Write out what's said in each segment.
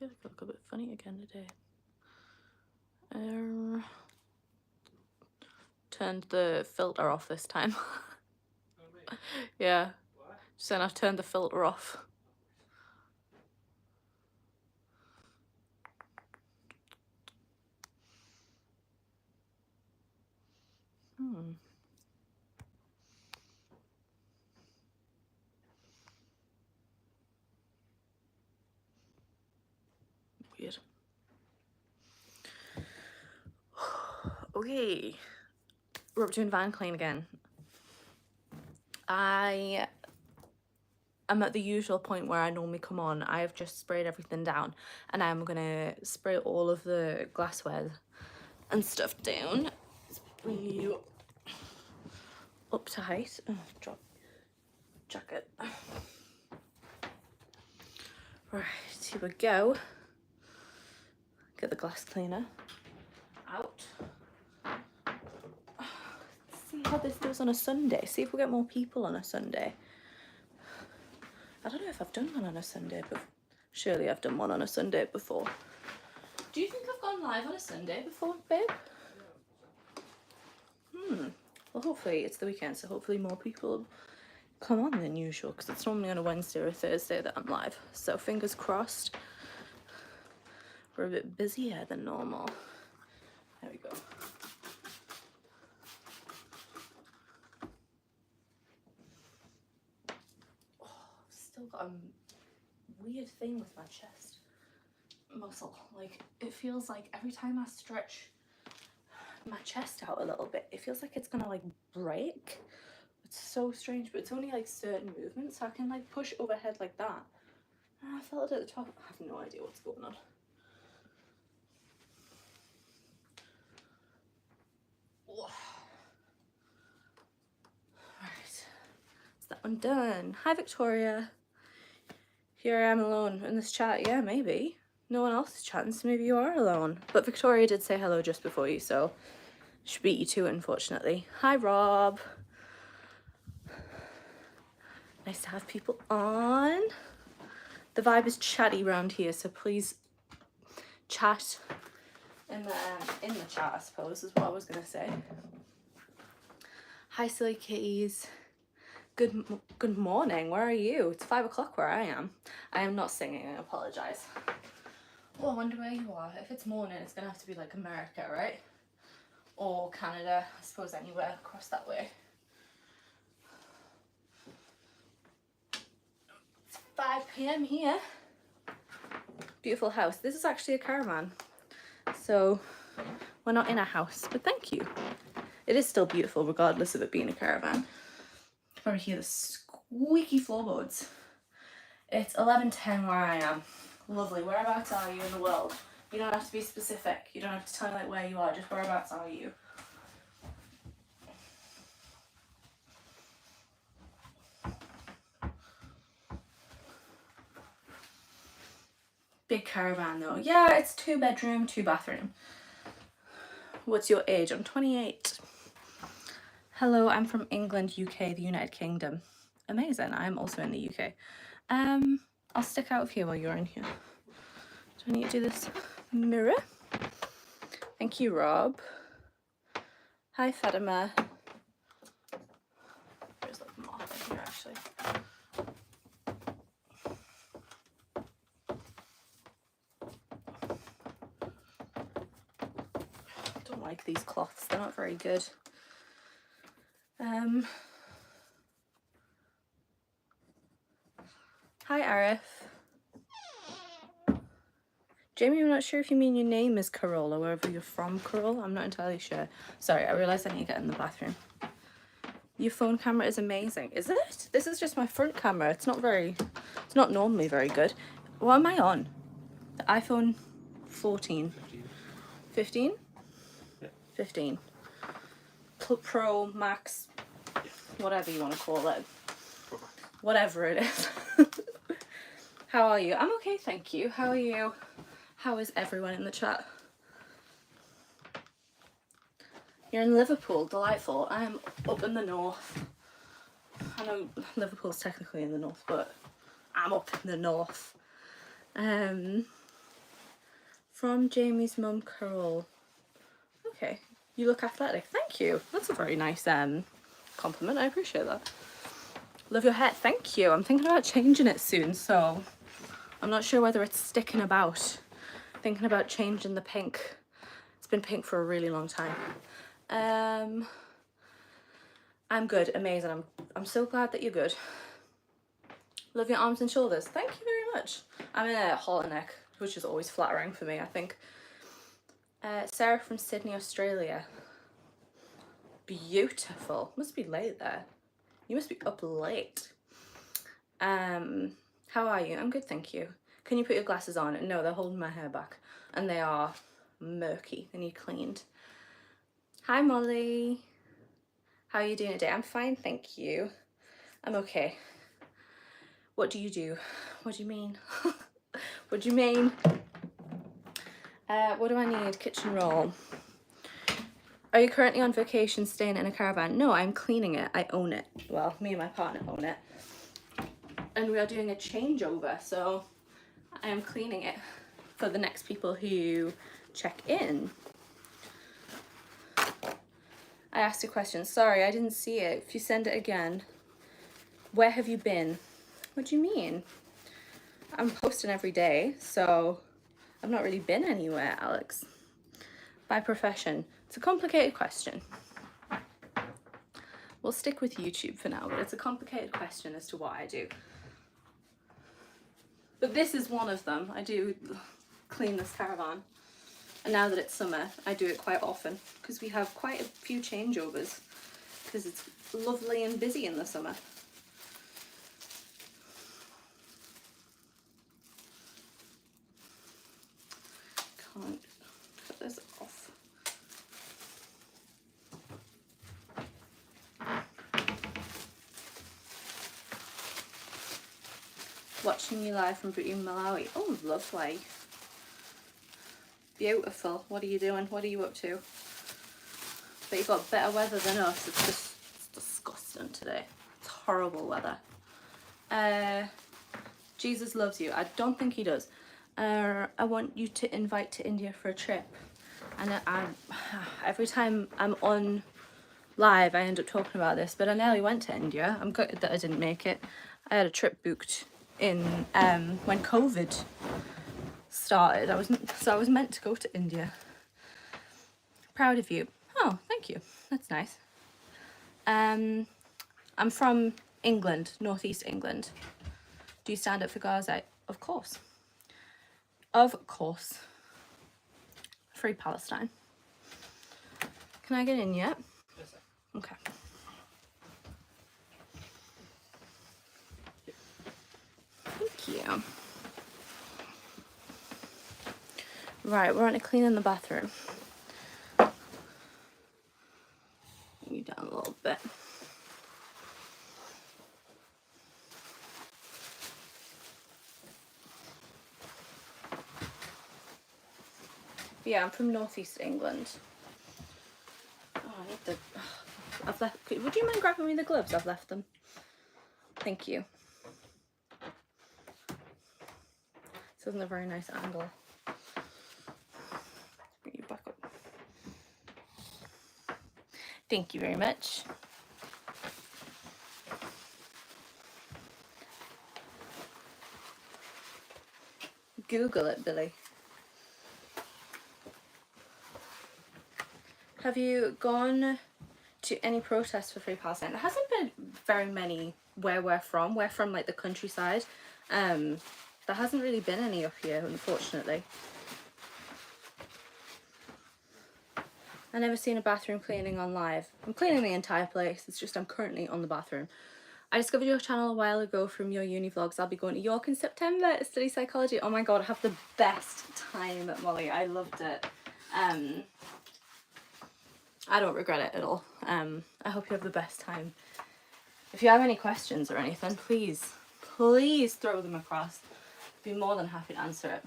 feel like I look a bit funny again today. Turned the filter off this time. Yeah. Just then I've turned the filter off. Weird. Okay. We're up doing van clean again. I am at the usual point where I normally come on. I have just sprayed everything down and I'm gonna spray all of the glassware and stuff down. Let's bring you up to height. Oh, drop jacket. Right, here we go. Get the glass cleaner out. See how this does on a Sunday. See if we get more people on a Sunday. I don't know if I've done one on a Sunday, but surely I've done one on a Sunday before. Do you think I've gone live on a Sunday before, babe? Well, hopefully it's the weekend, so hopefully more people come on than usual, because it's normally on a Wednesday or a Thursday that I'm live. So fingers crossed. We're a bit busier than normal. There we go. Oh, I've still got a weird thing with my chest muscle. Like, it feels like every time I stretch my chest out a little bit, it feels like it's gonna like break. It's so strange, but it's only like certain movements. So I can like push overhead like that. And I felt it at the top. I have no idea what's going on. Right, is that one done? Hi Victoria. Here I am alone in this chat. Yeah, maybe. No one else is chatting, so maybe you are alone. But Victoria did say hello just before you, so she beat you to it, unfortunately. Hi Rob. Nice to have people on. The vibe is chatty around here, so please chat in the chat, I suppose, is what I was gonna say. Hi silly kitties. Good morning. Where are you? It's 5 o'clock where I am. I am not singing. I apologize. Oh, I wonder where you are. If it's morning, it's gonna have to be like America, right? Or Canada. I suppose anywhere across that way. It's 5 p.m. here. Beautiful house. This is actually a caravan, so we're not in a house, but thank you. It is still beautiful regardless of it being a caravan. You can probably hear the squeaky floorboards. It's 11:10 where I am. Lovely. Whereabouts are you in the world? You don't have to be specific. You don't have to tell me like where you are, just whereabouts are you? Big caravan though. Yeah, it's 2 bedroom, 2 bathroom. What's your age? I'm 28. Hello, I'm from England, UK, the United Kingdom. Amazing. I'm also in the UK. I'll stick out of here while you're in here. Do I need to do this mirror? Thank you, Rob. Hi, Fatima. There's like moth in here, actually. I don't like these cloths. They're not very good. Hi, Arif. Jamie, I'm not sure if you mean your name is Carol or wherever you're from, Carol. I'm not entirely sure. Sorry, I realised I need to get in the bathroom. Your phone camera is amazing. Is it? This is just my front camera. It's not normally very good. What am I on? The iPhone 14. 15? Yeah. 15. Pro Max, whatever you want to call it. Whatever it is. How are you? I'm okay, thank you. How are you? How is everyone in the chat? You're in Liverpool, delightful. I'm up in the north. I know Liverpool's technically in the north, but I'm up in the north. From Jamie's mum, Carol. Okay, you look athletic. Thank you. That's a very nice compliment. I appreciate that. Love your hair. Thank you. I'm thinking about changing it soon, so I'm not sure whether it's sticking about. Thinking about changing the pink. It's been pink for a really long time. I'm good. Amazing. I'm so glad that you're good. Love your arms and shoulders. Thank you very much. I'm in a halter neck, which is always flattering for me, I think. Sarah from Sydney, Australia. Beautiful. Must be late there. You must be up late. How are you? I'm good, thank you. Can you put your glasses on? No, they're holding my hair back. And they are murky. They need cleaned. Hi, Molly. How are you doing today? I'm fine, thank you. I'm okay. What do you do? What do you mean? What do you mean? What do I need? Kitchen roll. Are you currently on vacation staying in a caravan? No, I'm cleaning it. I own it. Well, me and my partner own it. And we are doing a changeover, so I am cleaning it for the next people who check in. I asked a question. Sorry, I didn't see it. If you send it again. Where have you been? What do you mean? I'm posting every day, so I've not really been anywhere, Alex. By profession. It's a complicated question. We'll stick with YouTube for now, but it's a complicated question as to what I do. But this is one of them. I do clean this caravan. And now that it's summer, I do it quite often because we have quite a few changeovers because it's lovely and busy in the summer. Can't cut this off. Watching you live from Booty, Malawi. Oh, lovely. Beautiful. What are you doing? What are you up to? But you've got better weather than us. It's disgusting today. It's horrible weather. Jesus loves you. I don't think he does. I want you to invite to India for a trip. And every time I'm on live, I end up talking about this. But I nearly went to India. I'm gutted that I didn't make it. I had a trip booked in when COVID started. I was meant to go to India. Proud of you. Oh, thank you. That's nice. I'm from England, northeast England. Do you stand up for Gaza? Of course. Of course. Free Palestine. Can I get in yet? Yes, sir. Okay. Thank you. Right, we're on to cleaning the bathroom. You down a little bit. Yeah, I'm from northeast England. Oh, I need the. I've left. Would you mind grabbing me the gloves? I've left them. Thank you. This isn't a very nice angle. Bring you back up. Thank you very much. Google it, Billy. Have you gone to any protests for Free Palestine? There hasn't been very many where we're from. We're from like the countryside. There hasn't really been any up here, unfortunately. I've never seen a bathroom cleaning on live. I'm cleaning the entire place. It's just I'm currently on the bathroom. I discovered your channel a while ago from your uni vlogs. I'll be going to York in September to study psychology. Oh my god, I have the best time at Molly. I loved it. I don't regret it at all. I hope you have the best time. If you have any questions or anything, please throw them across. I'd be more than happy to answer it.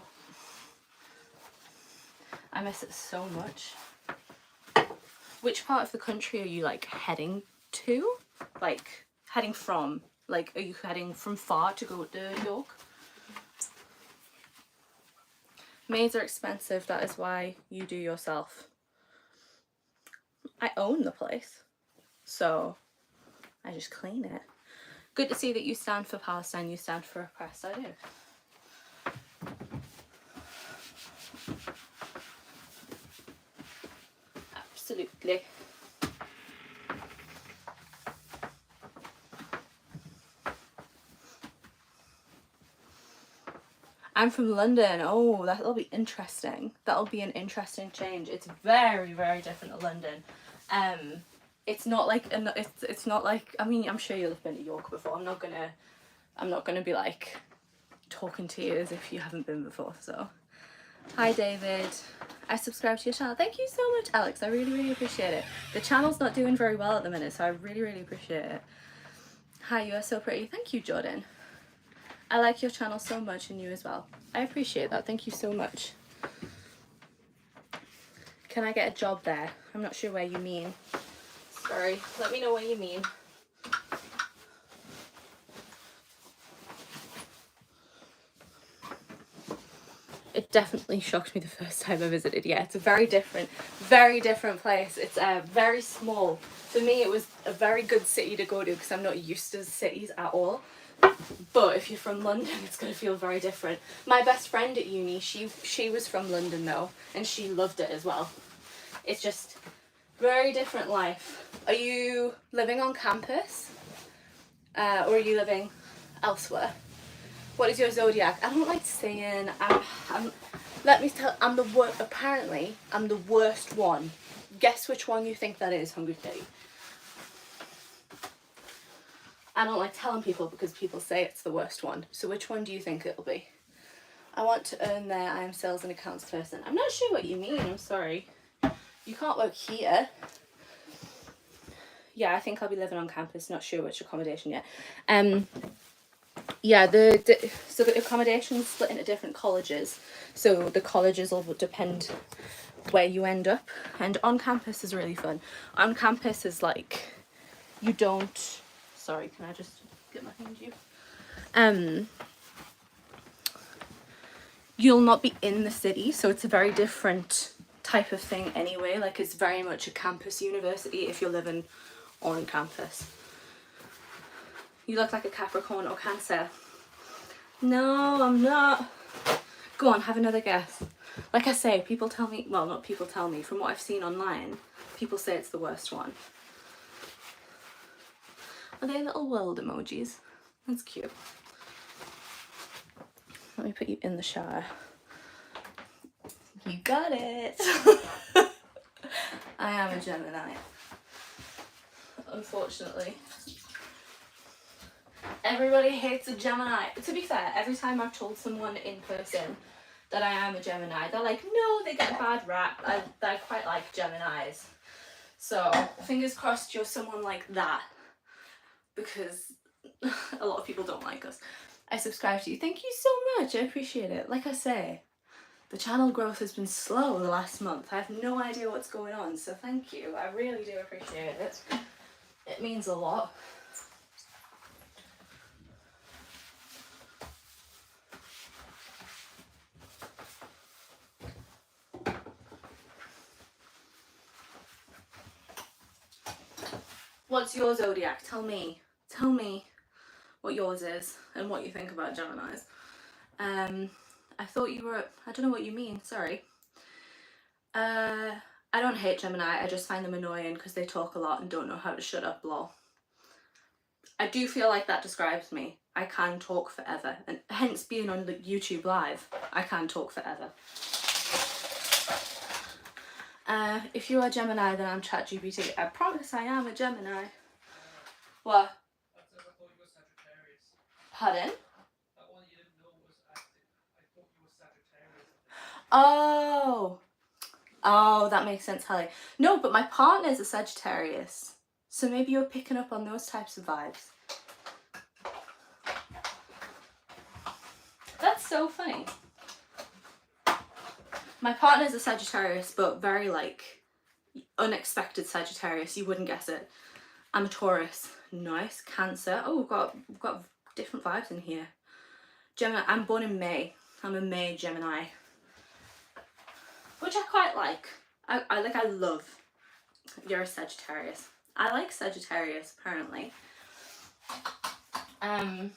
I miss it so much. Which part of the country are you like heading to? Like heading from? Like are you heading from far to go to York? Maids are expensive, that is why you do yourself. I own the place, so I just clean it. Good to see that you stand for Palestine, you stand for oppressed. I do. Absolutely. I'm from London. Oh, that'll be interesting. That'll be an interesting change. It's very, very different to London. It's not like it's not like, I mean, I'm sure you'll have been to York before. I'm not gonna be like talking to you as if you haven't been before. So, hi David. I subscribe to your channel. Thank you so much, Alex. I really, really appreciate it. The channel's not doing very well at the minute, so I really, really appreciate it. Hi, you are so pretty. Thank you, Jordan. I like your channel so much, and you as well. I appreciate that. Thank you so much. Can I get a job there? I'm not sure where you mean. Sorry, let me know what you mean. It definitely shocked me the first time I visited. Yeah, it's a very different place. It's very small. For me, it was a very good city to go to because I'm not used to cities at all. But if you're from London, it's going to feel very different. My best friend at uni, she was from London though, and she loved it as well. It's just very different life. Are you living on campus? Or are you living elsewhere? What is your zodiac? I don't like saying, let me tell, apparently, I'm the worst one. Guess which one you think that is, Hungry Kitty. I don't like telling people because people say it's the worst one. So which one do you think it'll be? I want to earn there. I am sales and accounts person. I'm not sure what you mean. I'm sorry. You can't work here. Yeah, I think I'll be living on campus. Not sure which accommodation yet. Yeah, so the accommodation's split into different colleges. So the colleges will depend where you end up. And on campus is really fun. On campus is like, you don't... Sorry, can I just get my hand you? You'll not be in the city, so it's a very different type of thing anyway. Like, it's very much a campus university if you're living on campus. You look like a Capricorn or Cancer. No, I'm not. Go on, have another guess. Like I say, people tell me, well, not people tell me, from what I've seen online, people say it's the worst one. Are they little world emojis? That's cute. Let me put you in the shower. You got it. I am a Gemini. Unfortunately. Everybody hates a Gemini. To be fair, every time I've told someone in person that I am a Gemini, they're like, no, they get a bad rap. I quite like Geminis. So, fingers crossed you're someone like that. Because a lot of people don't like us. I subscribe to you. Thank you so much. I appreciate it. Like I say, the channel growth has been slow the last month. I have no idea what's going on. So thank you. I really do appreciate it. It means a lot. What's your zodiac? Tell me. Tell me what yours is and what you think about Geminis. I thought you were, I don't know what you mean, sorry. I don't hate Gemini, I just find them annoying because they talk a lot and don't know how to shut up, lol. I do feel like that describes me. I can talk forever, and hence being on the YouTube live, I can talk forever. If you are Gemini, then I'm ChatGPT. I promise I am a Gemini. What? I thought you were Sagittarius. Pardon? That one you didn't know was active. I thought you were Sagittarius. Oh, that makes sense, Holly. No, but my partner's a Sagittarius. So maybe you're picking up on those types of vibes. That's so funny. My partner's a Sagittarius, but very, like, unexpected Sagittarius. You wouldn't guess it. I'm a Taurus. Nice. Cancer. Oh, we've got different vibes in here. Gemini. I'm born in May. I'm a May Gemini. which I quite like. I love. You're a Sagittarius. I like Sagittarius apparently. I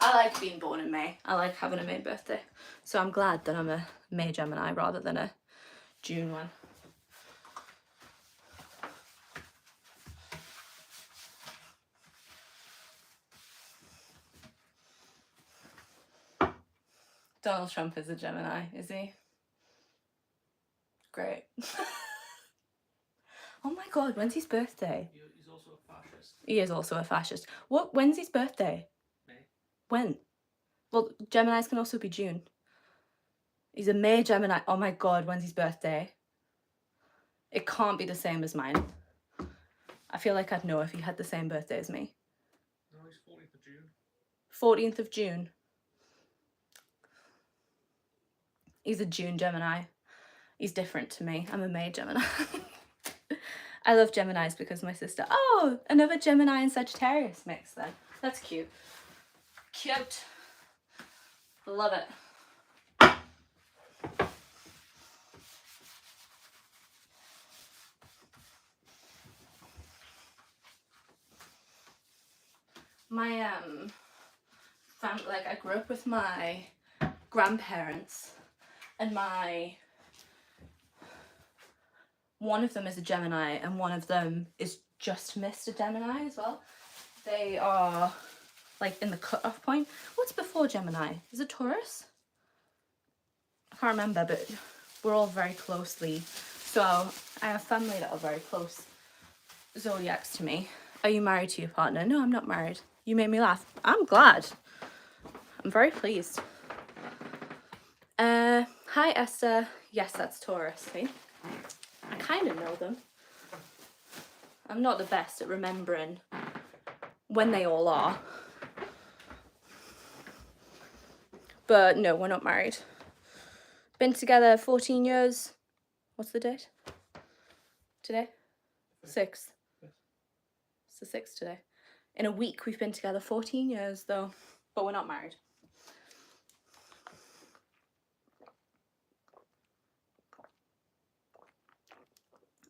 like being born in May. I like having a May birthday. So I'm glad that I'm a May Gemini rather than a June one. Donald Trump is a Gemini, is he? Great. Oh my god, when's his birthday? He's also a fascist. He is also a fascist. When's his birthday? May. When? Well, Geminis can also be June. He's a May Gemini. Oh my god, when's his birthday? It can't be the same as mine. I feel like I'd know if he had the same birthday as me. No, he's 14th of June. 14th of June. He's a June Gemini. He's different to me. I'm a May Gemini. I love Geminis because my sister... Oh, another Gemini and Sagittarius mix then. That's cute. Cute. Love it. My family, like I grew up with my grandparents, and one of them is a Gemini and one of them is just missed a Gemini as well. They are like in the cut-off point. What's before Gemini? Is it Taurus? I can't remember, but we're all very closely. So I have family that are very close zodiacs to me. Are you married to your partner? No, I'm not married. You made me laugh. I'm glad. I'm very pleased. Hi Esther. Yes, that's Taurus. See? I kind of know them. I'm not the best at remembering when they all are. But no, we're not married. Been together 14 years. What's the date? Today? 6th. It's the 6th today. In a week we've been together 14 years though. But we're not married.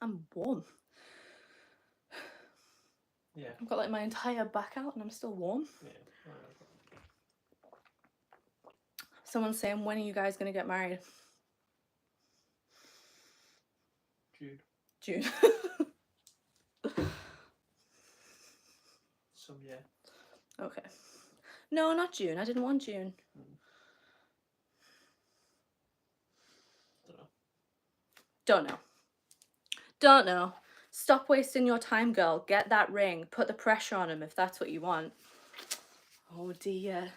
I'm warm. Yeah. I've got like my entire back out and I'm still warm. Yeah. Someone's saying, when are you guys going to get married? June. June. Yeah. Okay. No, not June. I didn't want June. Don't know. Don't know. Stop wasting your time, girl. Get that ring. Put the pressure on him if that's what you want. Oh dear.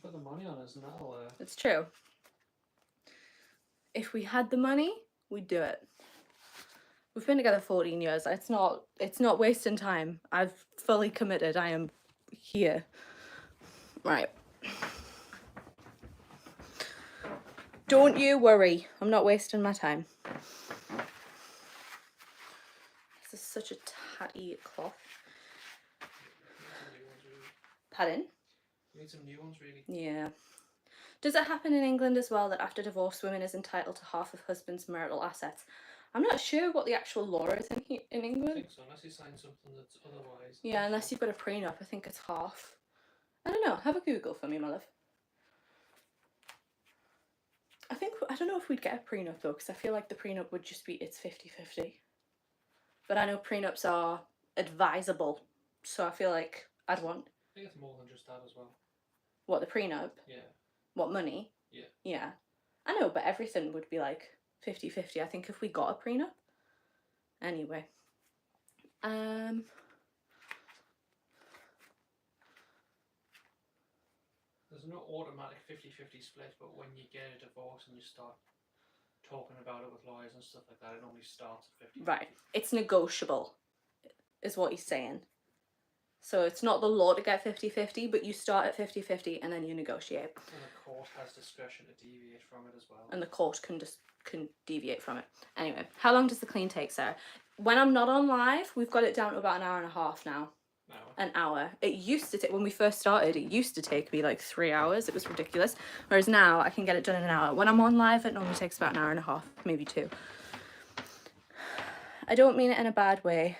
Put the money on us and that'll... It's true. If we had the money, we'd do it. We've been together 14 years. It's not wasting time. I've fully committed. I am here. Right. Don't you worry. I'm not wasting my time. This is such a tatty cloth. Pardon? You need some new ones, really. Yeah. Does it happen in England as well that after divorce, women is entitled to half of husband's marital assets? I'm not sure what the actual law is in England. I think so, unless you sign something that's otherwise. Yeah, unless you've got a prenup, I think it's half. I don't know. Have a Google for me, my love. I don't know if we'd get a prenup though, because I feel like the prenup would just be, it's 50-50. But I know prenups are advisable, so I feel like I'd want... I think it's more than just that as well. What, the prenup? Yeah. What, money? Yeah. Yeah. I know, but everything would be like 50-50, I think, if we got a prenup. Anyway. There's no automatic 50-50 split, but when you get a divorce and you start talking about it with lawyers and stuff like that, it normally starts at 50-50. Right. It's negotiable, is what he's saying. So it's not the law to get 50-50, but you start at 50-50 and then you negotiate. And the court has discretion to deviate from it as well. And the court can deviate from it. Anyway, how long does the clean take, Sarah? When I'm not on live, we've got it down to about an hour and a half now. An hour. It used to take, when we first started, it used to take me like 3 hours. It was ridiculous. Whereas now I can get it done in an hour. When I'm on live, it normally takes about an hour and a half, maybe 2. I don't mean it in a bad way.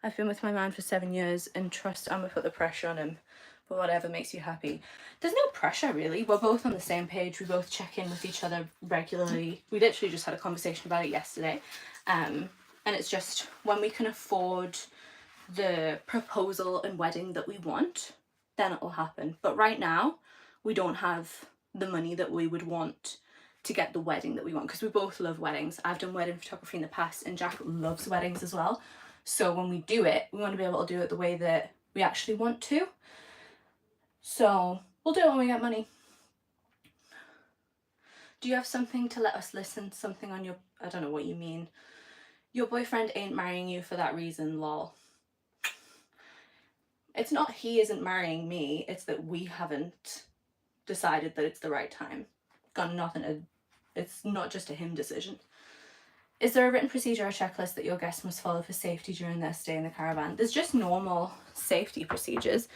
I've been with my man for 7 years and trust I'm gonna put the pressure on him. But whatever makes you happy. There's no pressure really. We're both on the same page. We both check in with each other regularly. We literally just had a conversation about it yesterday. And it's just when we can afford the proposal and wedding that we want, then it'll happen. But right now, we don't have the money that we would want to get the wedding that we want, because we both love weddings. I've done wedding photography in the past and Jack loves weddings as well. So when we do it, we want to be able to do it the way that we actually want to. So we'll do it when we get money. Do you have something to let us listen? Something on your, I don't know what you mean. Your boyfriend ain't marrying you for that reason, lol. It's not he isn't marrying me, it's that we haven't decided that it's the right time. Got nothing to, it's not just a him decision. Is there a written procedure or checklist that your guests must follow for safety during their stay in the caravan? There's just normal safety procedures.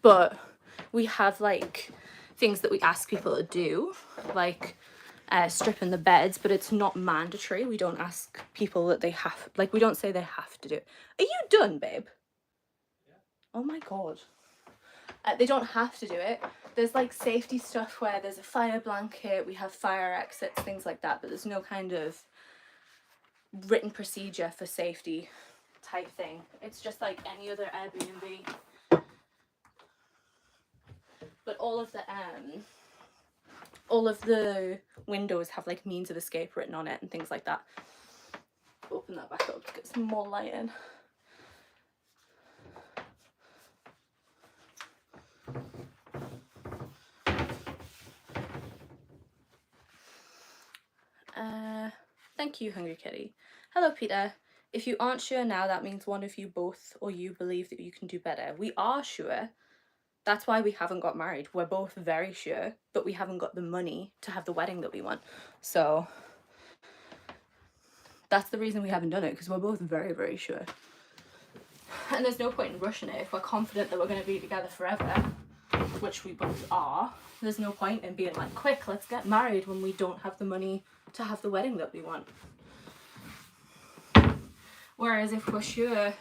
But we have like things that we ask people to do, like stripping the beds, but it's not mandatory. We don't ask people that they have, like we don't say they have to do it. Are you done, babe? Yeah. Oh my god. They don't have to do it. There's like safety stuff where there's a fire blanket, we have fire exits, things like that, but there's no kind of written procedure for safety type thing. It's just like any other Airbnb. But all of the windows have like means of escape written on it and things like that. Open that back up to get some more light in. Thank you, Hungry Kitty. Hello, Peter. If you aren't sure now, that means one of you both or you believe that you can do better. We are sure. That's why we haven't got married. We're both very sure, but we haven't got the money to have the wedding that we want. So that's the reason we haven't done it, because we're both very, very sure. And there's no point in rushing it. If we're confident that we're going to be together forever, which we both are, there's no point in being like, quick, let's get married, when we don't have the money to have the wedding that we want. Whereas if we're sure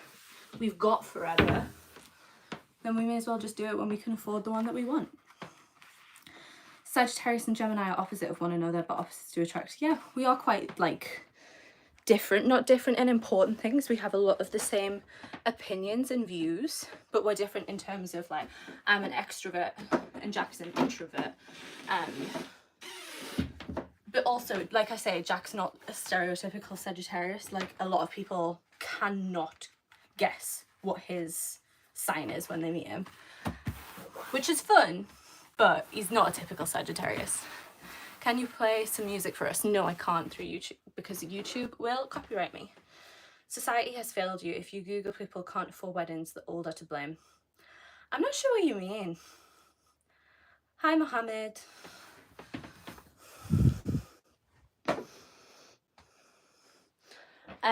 we've got forever, then we may as well just do it when we can afford the one that we want. Sagittarius and Gemini are opposite of one another, but opposites do attract. Yeah, we are quite like different, not different in important things. We have a lot of the same opinions and views, but we're different in terms of like, I'm an extrovert and Jack's an introvert. But also, like I say, Jack's not a stereotypical Sagittarius. Like a lot of people cannot guess what his sign is when they meet him, which is fun, but he's not a typical Sagittarius. Can you play some music for us? No, I can't through YouTube, because YouTube will copyright me. Society has failed you. If you Google people can't afford weddings, the old are to blame. I'm not sure what you mean. Hi, Mohammed.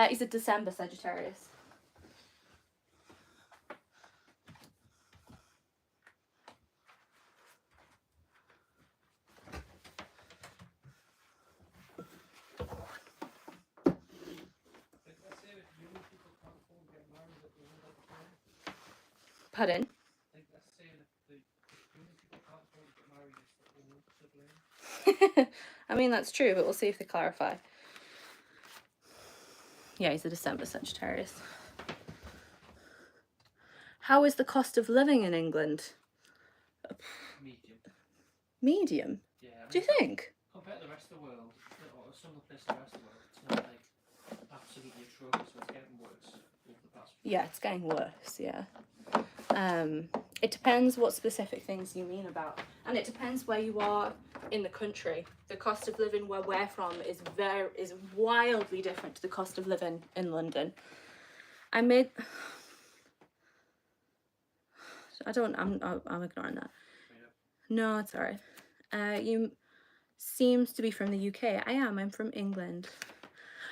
He's a December Sagittarius. Pardon? I mean, that's true, but we'll see if they clarify. Yeah, he's a December Sagittarius. How is the cost of living in England? Medium. Medium? Yeah. I mean, do you think? Compared to the rest of the world, or some of the places in the rest of the world, it's not like absolutely atrocious, so it's getting worse over the past few years. Yeah, it's getting worse, yeah. It depends what specific things you mean about, and it depends where you are in the country. The cost of living where we're from is wildly different to the cost of living in London. I'm ignoring that. No, it's alright. You seems to be from the UK. I am. I'm from England.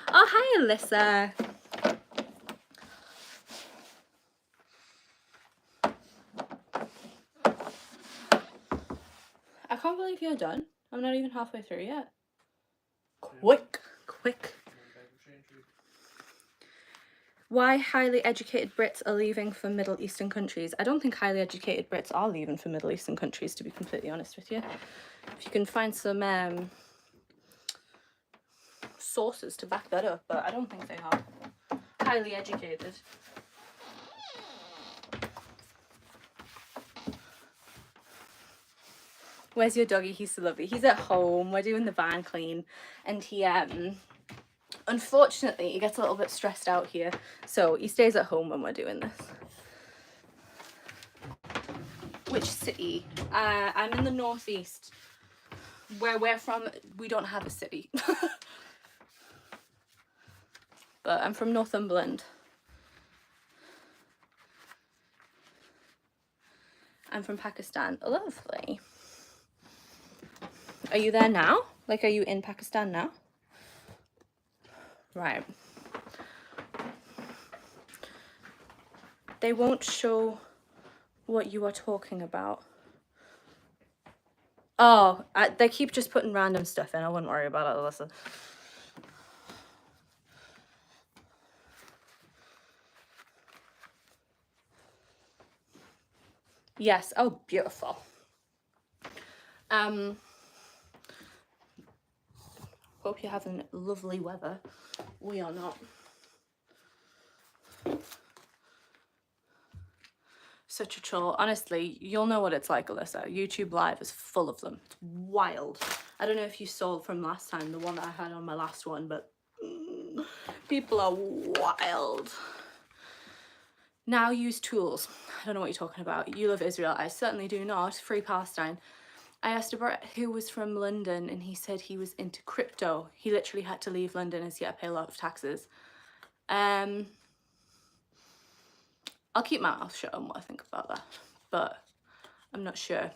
Oh, hi, Alyssa. can't believe you're done. I'm not even halfway through yet. Quick. Why highly educated Brits are leaving for Middle Eastern countries? I don't think highly educated Brits are leaving for Middle Eastern countries, to be completely honest with you. If you can find some sources to back that up, but I don't think they are highly educated. Where's your doggy? He's so lovely. He's at home. We're doing the van clean, and he unfortunately he gets a little bit stressed out here, so he stays at home when we're doing this. Which city? I'm in the northeast. Where we're from, we don't have a city. But I'm from Northumberland. I'm from Pakistan. Lovely. Are you there now? Like, are you in Pakistan now? Right. They won't show what you are talking about. Oh, they keep just putting random stuff in. I wouldn't worry about it, Alyssa. Yes. Oh, beautiful. Hope you're having lovely weather. We are not. Such a troll. Honestly, you'll know what it's like, Alyssa. YouTube Live is full of them. It's wild. I don't know if you saw from last time, the one that I had on my last one, but people are wild. Now use tools. I don't know what you're talking about. You love Israel. I certainly do not. Free Palestine. I asked a Brit who was from London, and he said he was into crypto. He literally had to leave London as he had to pay a lot of taxes. I'll keep my mouth shut on what I think about that, but I'm not sure.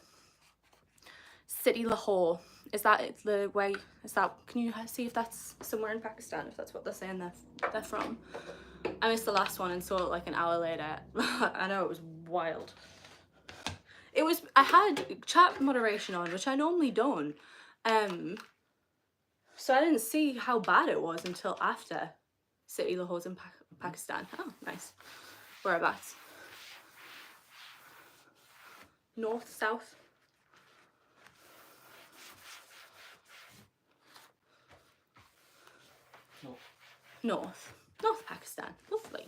City Lahore, is that the way? Is that? Can you see if that's somewhere in Pakistan? If that's what they're saying they're from. I missed the last one and saw it like an hour later. I know, it was wild. It was, I had chat moderation on, which I normally don't. So I didn't see how bad it was until after. City Lahore's in Pakistan. Oh, nice. Whereabouts? North, south? North. North. North Pakistan. Lovely.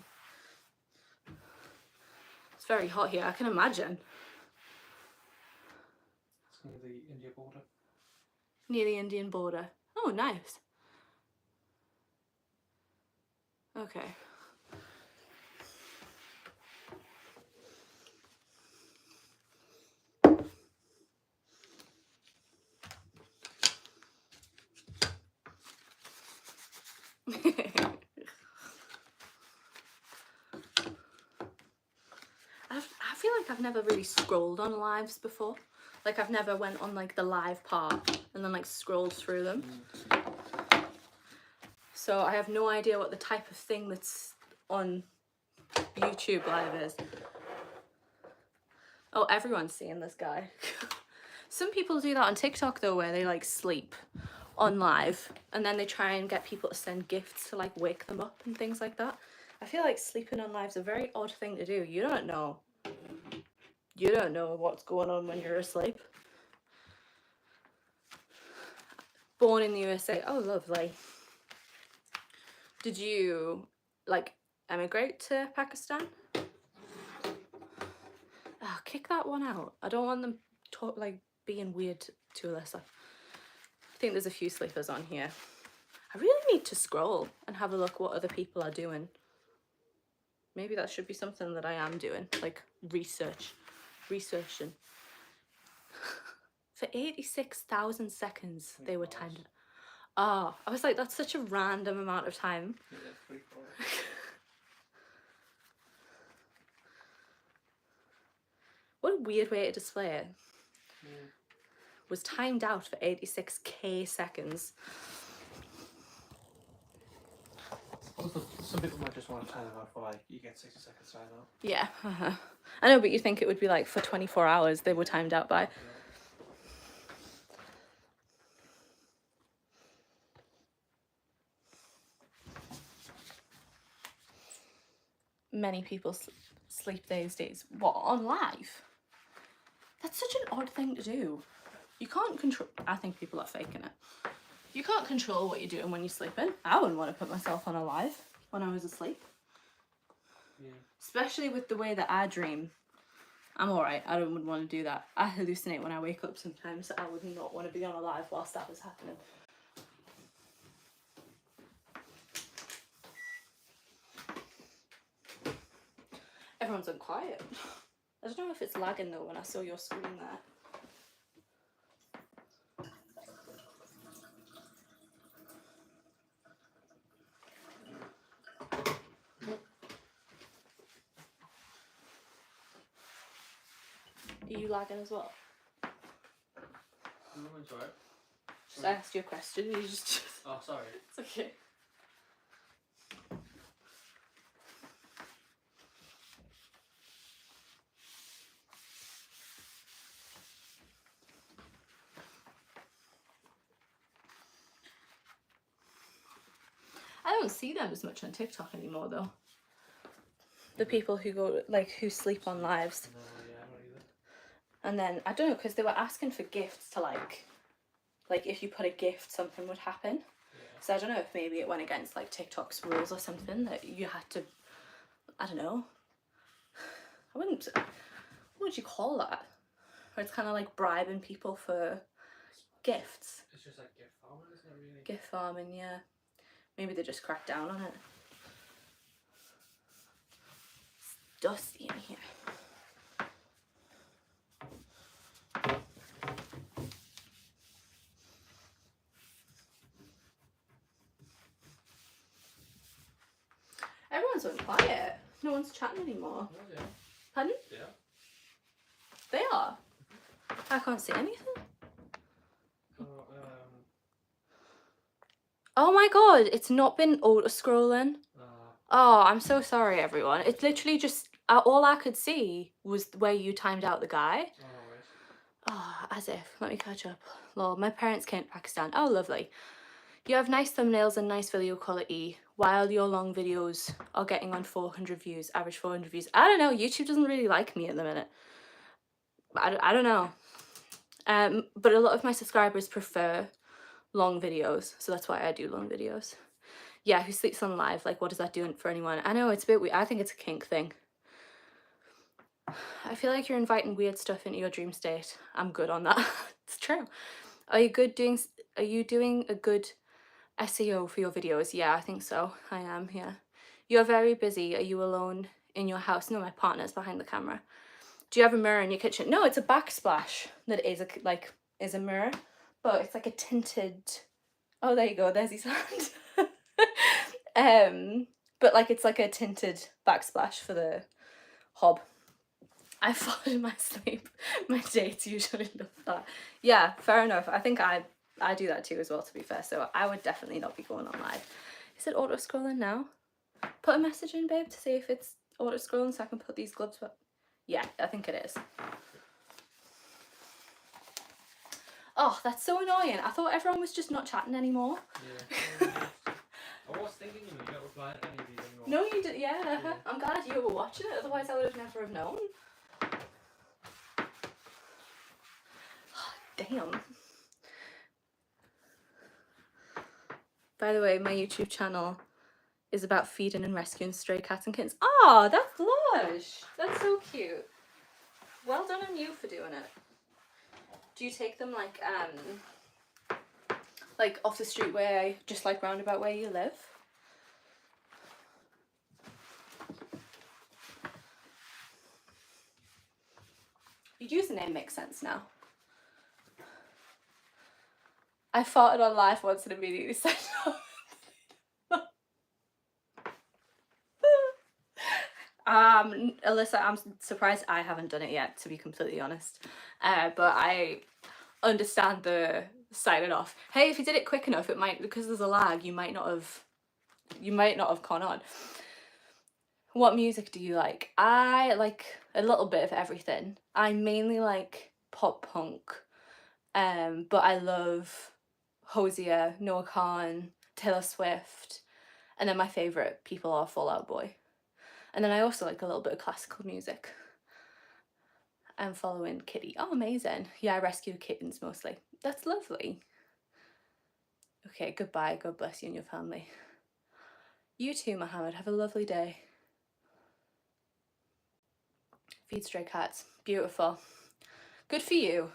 It's very hot here, I can imagine. It's near the India border. Near the Indian border. Oh, nice. Okay. I feel like I've never really scrolled on lives before. Like, I've never went on like the live part and then like scrolled through them. So I have no idea what the type of thing that's on YouTube Live is. Oh, everyone's seeing this guy. Some people do that on TikTok though, where they like sleep on live and then they try and get people to send gifts to like wake them up and things like that. I feel like sleeping on live is a very odd thing to do. You don't know what's going on when you're asleep. Born in the USA. Oh, lovely. Did you like emigrate to Pakistan? Oh, kick that one out. I don't want them like being weird to Alyssa. I think there's a few sleepers on here. I really need to scroll and have a look what other people are doing. Maybe that should be something that I am doing, like researching. For 86,000 seconds they were timed. Oh, I was like, that's such a random amount of time. Yeah, pretty cool. What a weird way to display it. Yeah. Was timed out for 86k seconds. Also, some people might just want to time it out for like, you get 60 seconds time out. Yeah, I know, but you think it would be like for 24 hours they were timed out by. Yeah. many people sleep these days. What, on live? That's such an odd thing to do. You can't control. I think people are faking it. You can't control what you're doing when you're sleeping. I wouldn't want to put myself on a live when I was asleep. Yeah. Especially with the way that I dream. I'm alright. I wouldn't want to do that. I hallucinate when I wake up sometimes. I would not want to be on a live whilst that was happening. Everyone's gone quiet. I don't know if it's lagging though when I saw your screen there. Are you lagging as well? No, it's alright. Just asked you a question. You just. Oh, sorry. It's okay. I don't see them as much on TikTok anymore though. The people who go, like, who sleep on lives. No, yeah, not either. And then, I don't know, because they were asking for gifts to, like if you put a gift, something would happen. Yeah. So I don't know if maybe it went against, like, TikTok's rules or something, that you had to, I don't know. What would you call that? Where it's kind of like bribing people for gifts. It's just like gift farming, isn't it, really? Gift farming, yeah. Maybe they just cracked down on it. It's dusty in here. Everyone's so quiet. No one's chatting anymore. Oh, yeah. Pardon? Yeah. They are? I can't see anything. Oh my god, it's not been auto-scrolling. Oh, I'm so sorry, everyone. It's literally just, all I could see was where you timed out the guy. Oh, as if. Let me catch up. Lord, my parents came to Pakistan. Oh, lovely. You have nice thumbnails and nice video quality, while your long videos are getting on 400 views, average 400 views. I don't know, YouTube doesn't really like me at the minute. I don't know. But a lot of my subscribers prefer long videos, so that's why I do long videos. Yeah, who sleeps on live? Like, what does that do for anyone? I know, it's a bit weird. I think it's a kink thing. I feel like you're inviting weird stuff into your dream state. I'm good on that. It's true. Are you doing a good SEO for your videos? Yeah, I think so. I am, yeah. You're very busy. Are you alone in your house? No, my partner's behind the camera. Do you have a mirror in your kitchen? No, it's a backsplash that is a mirror, but it's like a tinted. Oh, there you go. There's his hand. But like it's like a tinted backsplash for the hob. I fall in my sleep. My dates usually love that. Yeah, fair enough. I think I do that too as well, to be fair. So I would definitely not be going on live. Is it auto scrolling now? Put a message in, babe, to see if it's auto scrolling so I can put these gloves back. Yeah, I think it is. Oh, that's so annoying. I thought everyone was just not chatting anymore. Yeah. I was thinking you don't reply to any of these anymore. No, you did. Yeah. I'm glad you were watching it. Otherwise, I would have never have known. Damn. By the way, my YouTube channel is about feeding and rescuing stray cats and kittens. Oh, that's lush. That's so cute. Well done on you for doing it. Do you take them like off the street just like roundabout where you live? Your username makes sense now. I farted on live once and immediately said no. Alyssa, I'm surprised I haven't done it yet, to be completely honest. But I understand the signing off. Hey, if you did it quick enough, it might, because there's a lag, you might not have gone on. What music do you like? I like a little bit of everything. I mainly like pop punk, but I love Hosier, Noah Kahan, Taylor Swift, and then my favourite people are Fall Out Boy. And then I also like a little bit of classical music. I'm following Kitty. Oh, amazing. Yeah, I rescue kittens mostly. That's lovely. Okay, goodbye. God bless you and your family. You too, Mohammed. Have a lovely day. Feed stray cats. Beautiful. Good for you.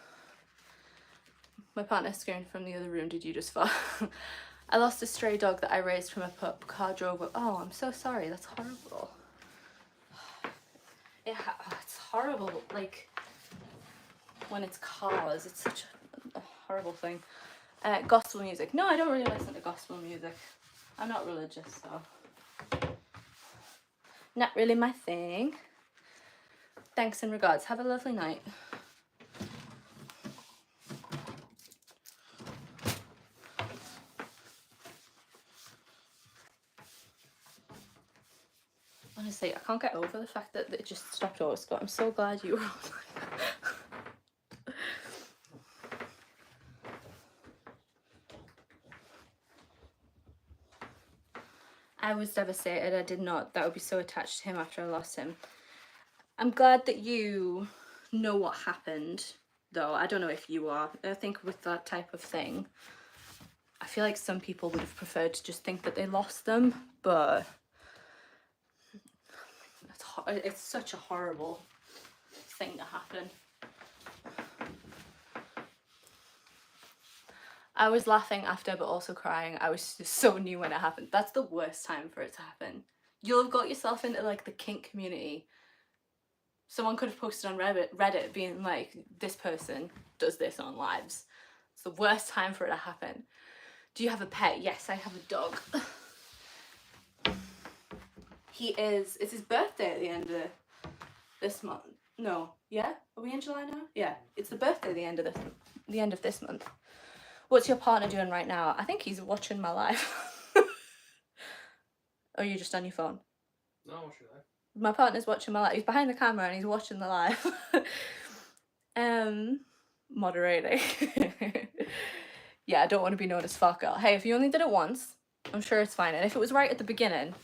My partner screamed from the other room, did you just fall? I lost a stray dog that I raised from a pup. Car drove up. Oh, I'm so sorry. That's horrible. It's horrible. Like, when it's cars, it's such a horrible thing. Gospel music. No, I don't really listen to gospel music. I'm not religious, so not really my thing. Thanks and regards. Have a lovely night. Honestly, I can't get over the fact that it just stopped autoscot. I'm so glad you were on. I was devastated. I did not. That would be so attached to him after I lost him. I'm glad that you know what happened, though. I don't know if you are. I think with that type of thing, I feel like some people would have preferred to just think that they lost them, but it's such a horrible thing to happen. I was laughing after, but also crying. I was just so new when it happened. That's the worst time for it to happen. You'll have got yourself into like the kink community. Someone could have posted on Reddit being like, this person does this on lives. It's the worst time for it to happen. Do you have a pet? Yes, I have a dog. It's his birthday at the end of this month. No, yeah? Are we in July now? Yeah, it's the birthday at the end of this month. What's your partner doing right now? I think he's watching my live. Or are you just on your phone? No, what should I? My partner's watching my live. He's behind the camera and he's watching the live. Moderating. Yeah, I don't want to be known as fuck girl. Hey, if you only did it once, I'm sure it's fine. And if it was right at the beginning,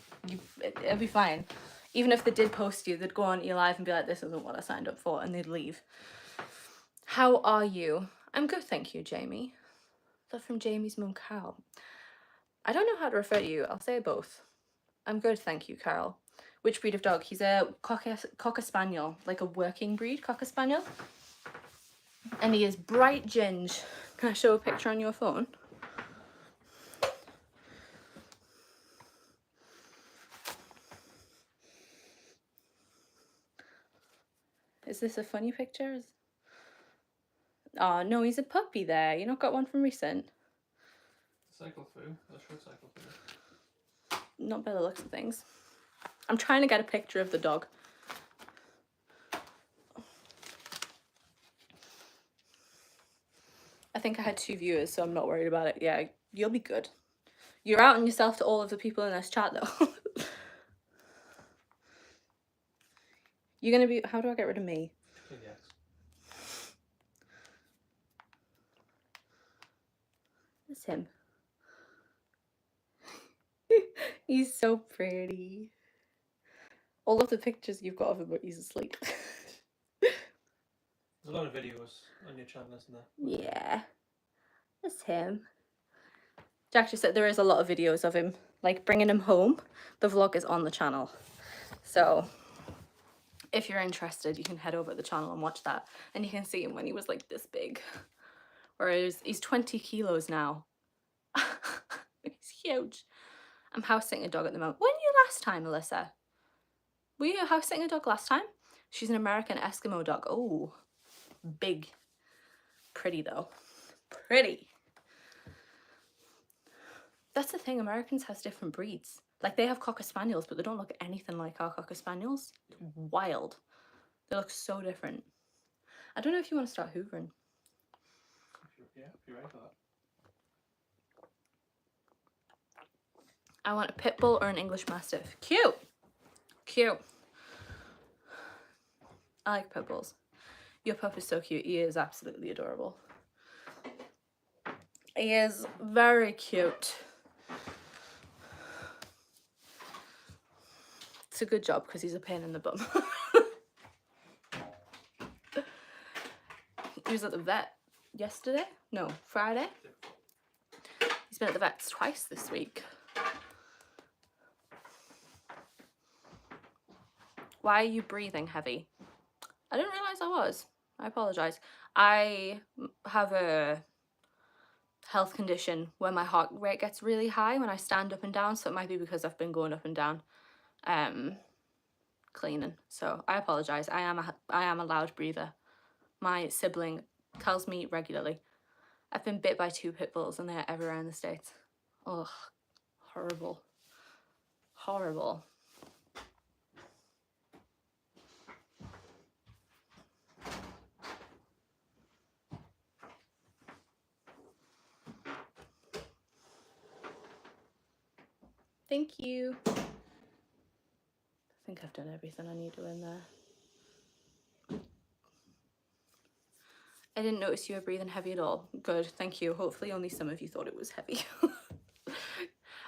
it'll be fine. Even if they did post you, they'd go on your live and be like, this isn't what I signed up for, and they'd leave. How are you? I'm good, thank you, Jamie. Love from Jamie's mum, Carol. I don't know how to refer to you. I'll say both. I'm good, thank you, Carol. Which breed of dog? He's a Cocker Spaniel, like a working breed Cocker Spaniel. And he is bright ginge. Can I show a picture on your phone? Is this a funny picture? Oh, no, he's a puppy there. You not got one from recent? Cycle through. That's short cycle through. Not by the looks of things. I'm trying to get a picture of the dog. I think I had 2 viewers, so I'm not worried about it. Yeah, you'll be good. You're outing yourself to all of the people in this chat, though. You're gonna be... How do I get rid of me? Yes. That's him. He's so pretty. All of the pictures you've got of him, but he's asleep. There's a lot of videos on your channel, isn't there? Yeah. That's him. Jack just said there is a lot of videos of him, like bringing him home. The vlog is on the channel. So if you're interested, you can head over to the channel and watch that. And you can see him when he was like this big. Whereas he's 20 kilos now. He's huge. I'm house sitting a dog at the moment. When were you last time, Alyssa? Were you house sitting a dog last time? She's an American Eskimo dog. Oh, big. Pretty though. Pretty. That's the thing, Americans has different breeds. Like they have Cocker Spaniels, but they don't look anything like our Cocker Spaniels. It's wild. They look so different. I don't know if you want to start hoovering. Yeah, if you're ready for that. I want a pit bull or an English Mastiff. Cute. Cute. I like pit bulls. Your pup is so cute. He is absolutely adorable. He is very cute. It's a good job because he's a pain in the bum. He was at the vet yesterday? No, Friday. He's been at the vets twice this week. Why are you breathing heavy? I didn't realise I was. I apologise. I have a health condition where my heart rate gets really high when I stand up and down, so it might be because I've been going up and down cleaning. So I apologise. I am a loud breather. My sibling tells me regularly. I've been bit by 2 pit bulls and they're everywhere in the States. Ugh, horrible. Horrible. Thank you. I think I've done everything I need to in there. I didn't notice you were breathing heavy at all. Good, thank you. Hopefully only some of you thought it was heavy.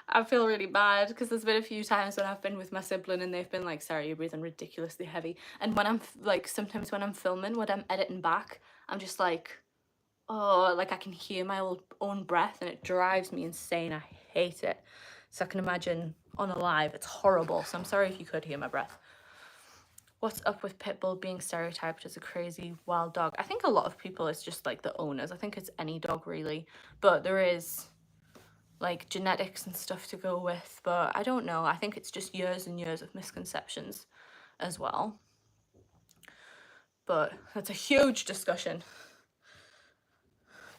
I feel really bad because there's been a few times when I've been with my sibling and they've been like, Sarah, you're breathing ridiculously heavy. And when I'm like, sometimes when I'm filming, when I'm editing back, I'm just like, oh, like I can hear my own breath and it drives me insane. I hate it. So I can imagine on a live, it's horrible. So I'm sorry if you could hear my breath. What's up with Pitbull being stereotyped as a crazy wild dog? I think a lot of people, it's just like the owners. I think it's any dog really. But there is like genetics and stuff to go with. But I don't know. I think it's just years and years of misconceptions as well. But that's a huge discussion.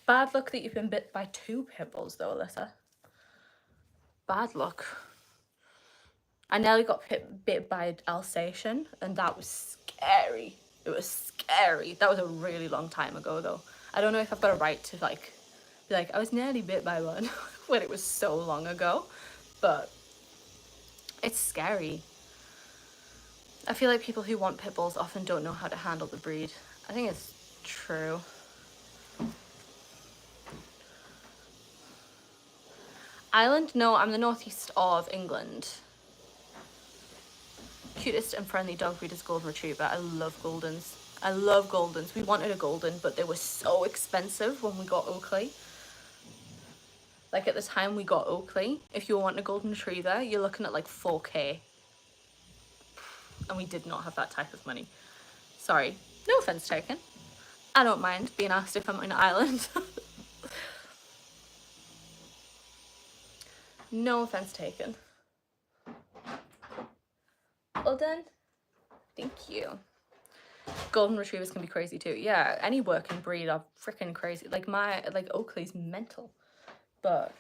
Bad luck that you've been bit by 2 pit bulls though, Alyssa. Bad luck. I nearly got bit by an Alsatian and that was scary. It was scary. That was a really long time ago though. I don't know if I've got a right to like be like, I was nearly bit by one when it was so long ago, but it's scary. I feel like people who want pit bulls often don't know how to handle the breed. I think it's true. Ireland? No, I'm the northeast of England. Cutest and friendly dog breed is Golden Retriever. I love Goldens. I love Goldens. We wanted a Golden, but they were so expensive when we got Oakley. Like at the time we got Oakley, if you were wanting a Golden Retriever, you're looking at like 4K. And we did not have that type of money. Sorry, no offense taken. I don't mind being asked if I'm in Ireland. No offense taken. Well done. Thank you. Golden Retrievers can be crazy too. Yeah, any working breed are freaking crazy. Like Oakley's mental. But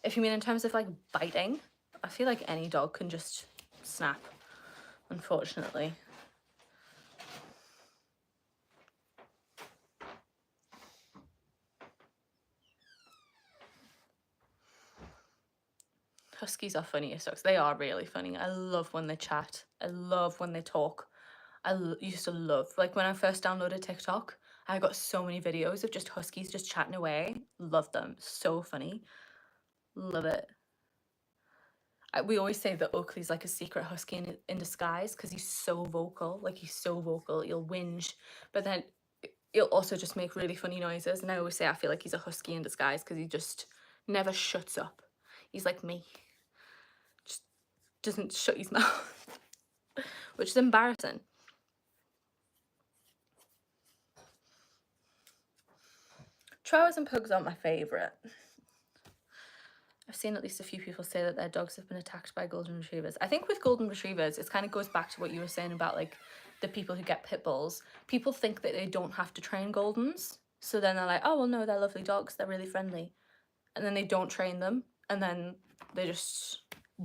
if you mean in terms of like biting, I feel like any dog can just snap, unfortunately. Huskies are funny as dogs. They are really funny. I love when they chat. I love when they talk. I used to love, like when I first downloaded TikTok, I got so many videos of just huskies just chatting away. Love them. So funny. Love it. We always say that Oakley's like a secret husky in disguise because he's so vocal. Like he's so vocal. He'll whinge, but then he'll also just make really funny noises. And I always say I feel like he's a husky in disguise because he just never shuts up. He's like me. Just doesn't shut his mouth, which is embarrassing. Chihuahuas and pugs aren't my favourite. I've seen at least a few people say that their dogs have been attacked by Golden Retrievers. I think with Golden Retrievers, it kind of goes back to what you were saying about like the people who get pit bulls. People think that they don't have to train Goldens. So then they're like, oh, well, no, they're lovely dogs. They're really friendly. And then they don't train them. And then they just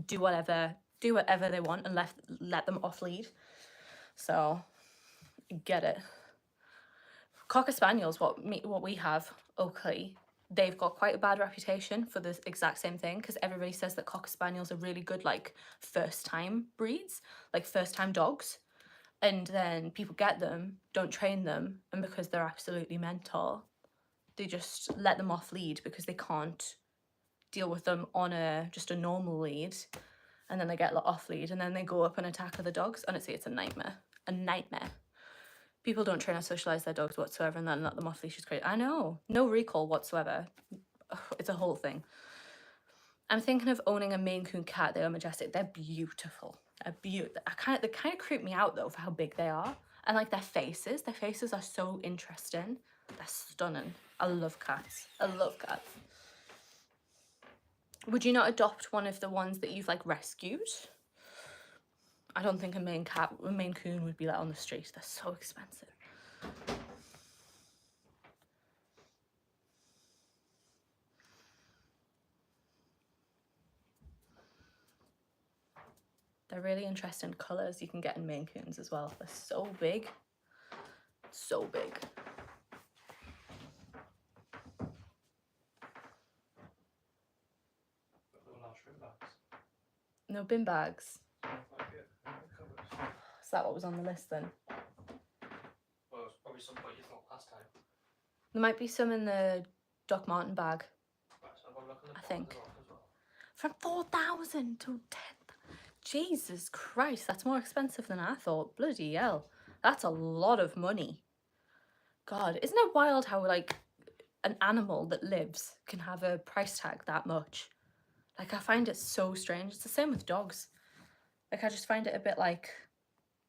do whatever they want and let them off lead. So, get it. Cocker Spaniels, what we have, Oakley, they've got quite a bad reputation for the exact same thing because everybody says that Cocker Spaniels are really good, like, first-time breeds, like first-time dogs. And then people get them, don't train them, and because they're absolutely mental, they just let them off lead because they can't deal with them on just a normal lead. and then they get off lead, and then they go up and attack other dogs. Honestly, it's a nightmare. A nightmare. People don't train or socialise their dogs whatsoever and then let them off leash is great. I know. No recall whatsoever. Ugh, it's a whole thing. I'm thinking of owning a Maine Coon cat. They are majestic. They're beautiful. They're beautiful. They kind of creep me out though for how big they are. And like their faces are so interesting. They're stunning. I love cats. I love cats. Would you not adopt one of the ones that you've like rescued? I don't think a Maine Coon would be let on the street. They're so expensive. They're really interesting colours you can get in Maine Coons as well. They're so big. So big. No bin bags. Is that what was on the list then? Well, it's probably some point you thought last time. There might be some in the Doc Marten bag. Right, so I'll look at the I think. as well. From 4,000 to 10,000. Jesus Christ, that's more expensive than I thought. Bloody hell. That's a lot of money. God, isn't it wild how like an animal that lives can have a price tag that much? Like I find it so strange. It's the same with dogs. Like I just find it a bit like,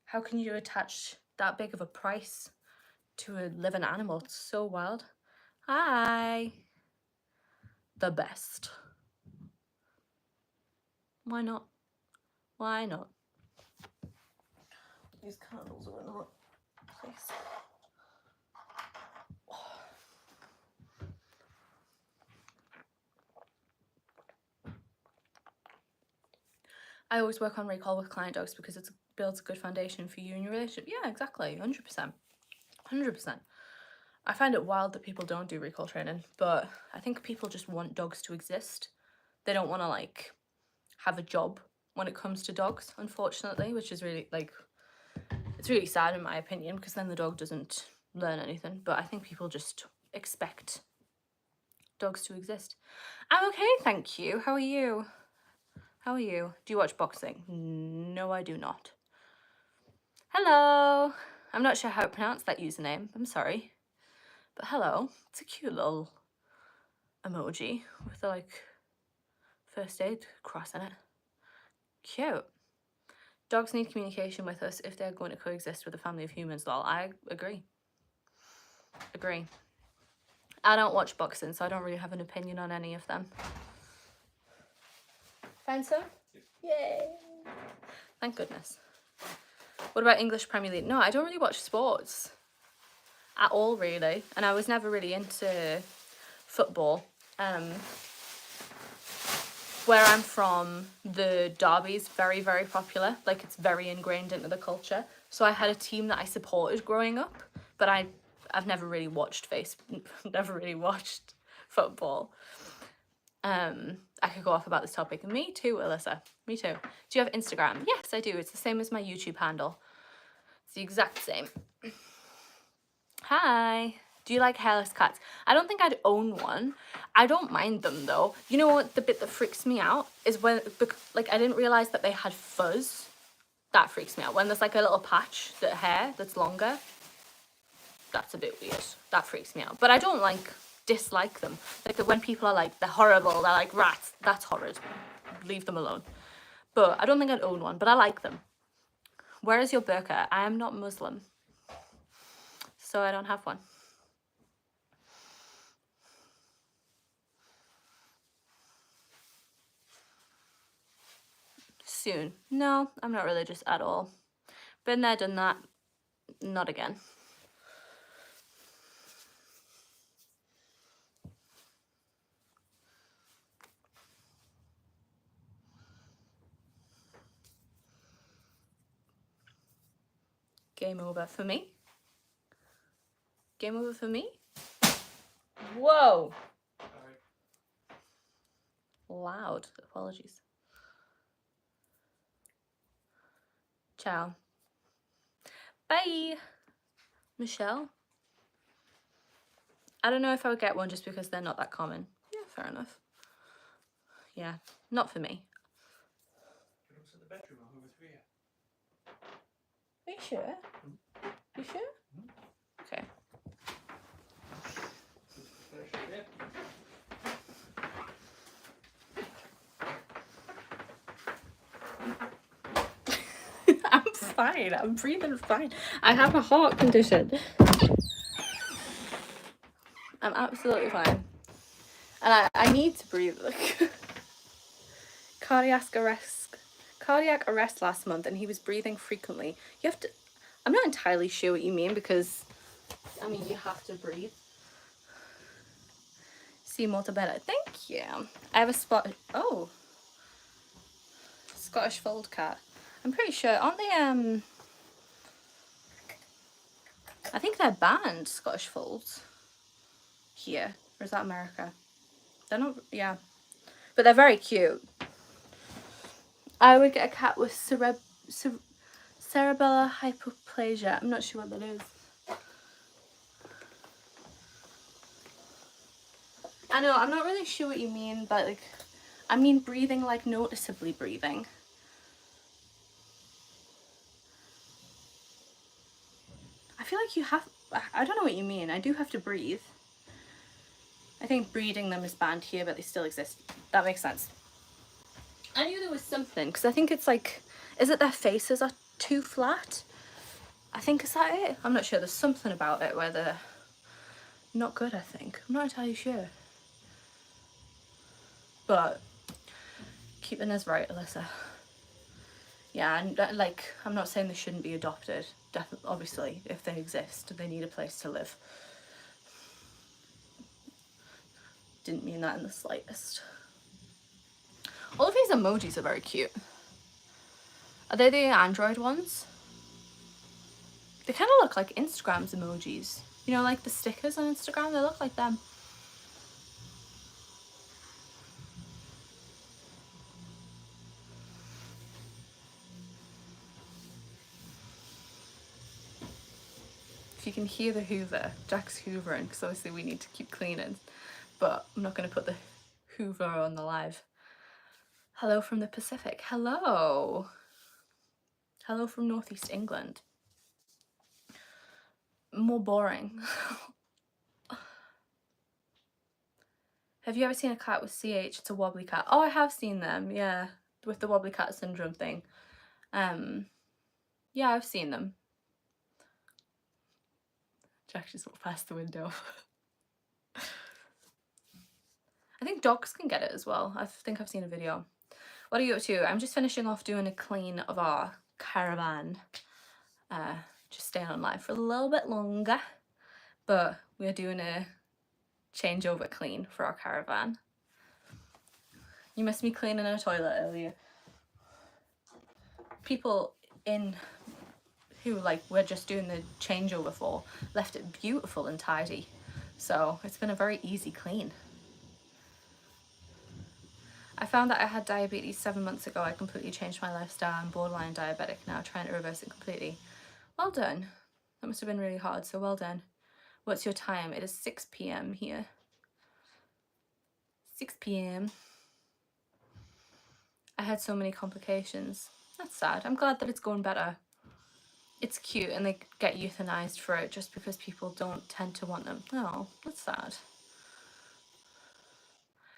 how can you attach that big of a price to a living animal? It's so wild. Hi. The best. Why not? Why not? These candles are in the wrong place. I always work on recall with client dogs because it builds a good foundation for you and your relationship. Yeah, exactly. 100%. 100%. I find it wild that people don't do recall training, but I think people just want dogs to exist. They don't want to like have a job when it comes to dogs, unfortunately, which is really like, it's really sad in my opinion because then the dog doesn't learn anything. But I think people just expect dogs to exist. I'm okay, thank you. How are you? How are you? Do you watch boxing? No, I do not. Hello. I'm not sure how to pronounce that username. I'm sorry. But hello. It's a cute little emoji with the like first aid cross in it. Cute. Dogs need communication with us if they're going to coexist with a family of humans. Lol. I agree. Agree. I don't watch boxing, so I don't really have an opinion on any of them. Find some? Yay! Thank goodness. What about English Premier League? No, I don't really watch sports at all, really. And I was never really into football. Where I'm from, the derby's very, very popular. Like, it's very ingrained into the culture. So I had a team that I supported growing up, but I've never really watched never really watched football. I could go off about this topic. Me too, Alyssa. Me too. Do you have Instagram? Yes, I do. It's the same as my YouTube handle. It's the exact same. Hi. Do you like hairless cats? I don't think I'd own one. I don't mind them though. You know what the bit that freaks me out is when, like, I didn't realise that they had fuzz. That freaks me out. When there's like a little patch, that hair that's longer. That's a bit weird. That freaks me out. But I don't like dislike them. Like when people are like, they're horrible, they're like rats. That's horrid. Leave them alone. But I don't think I'd own one, but I like them. Where is your burqa? I am not Muslim, so I don't have one. Soon. No, I'm not religious at all. Been there, done that. Not again. Game over for me. Game over for me. Whoa. Loud. Apologies. Ciao. Bye. Michelle. I don't know if I would get one just because they're not that common. Yeah, fair enough. Yeah, not for me. Are you sure? You sure? Okay. I'm fine. I'm breathing fine. I have a heart condition. I'm absolutely fine. And I need to breathe. Cardiac arrest last month, and he was breathing frequently. You have to. I'm not entirely sure what you mean, because I mean you have to breathe. See molto better. Thank you. I have a spot. Oh, Scottish fold cat. I'm pretty sure, aren't they? I think they're banned, Scottish folds. Here, or is that America? They're not. Yeah, but they're very cute. I would get a cat with cerebellar hypoplasia. I'm not sure what that is. I know, I'm not really sure what you mean, but like, I mean breathing, like noticeably breathing. I feel like you have, I don't know what you mean. I do have to breathe. I think breeding them is banned here, but they still exist. That makes sense. I knew there was something, because I think it's like, is it their faces are too flat? I think, is that it? I'm not sure. There's something about it where they're not good, I think. I'm not entirely sure. But keeping us right, Alyssa. Yeah, and like, I'm not saying they shouldn't be adopted. Definitely, obviously, if they exist, they need a place to live. Didn't mean that in the slightest. All of these emojis are very cute. Are they the Android ones? They kind of look like Instagram's emojis. You know, like the stickers on Instagram, they look like them. If you can hear the Hoover, Jack's hoovering, because obviously we need to keep cleaning. But I'm not going to put the Hoover on the live. Hello from the Pacific. Hello. Hello from Northeast England. More boring. Have you ever seen a cat with CH? It's a wobbly cat. Oh, I have seen them, yeah. With the wobbly cat syndrome thing. Yeah, I've seen them. Jack just walked past the window. I think dogs can get it as well. I think I've seen a video. What are you up to? I'm just finishing off doing a clean of our caravan. Just staying on live for a little bit longer. But we're doing a changeover clean for our caravan. You missed me cleaning a toilet earlier. People in who like we're just doing the changeover for left it beautiful and tidy. So it's been a very easy clean. I found that I had diabetes 7 months ago. I completely changed my lifestyle. I'm borderline diabetic now, trying to reverse it completely. Well done. That must have been really hard, so well done. What's your time? It is 6 p.m. here. 6 p.m. I had so many complications. That's sad. I'm glad that it's going better. It's cute and they get euthanized for it just because people don't tend to want them. No, that's sad.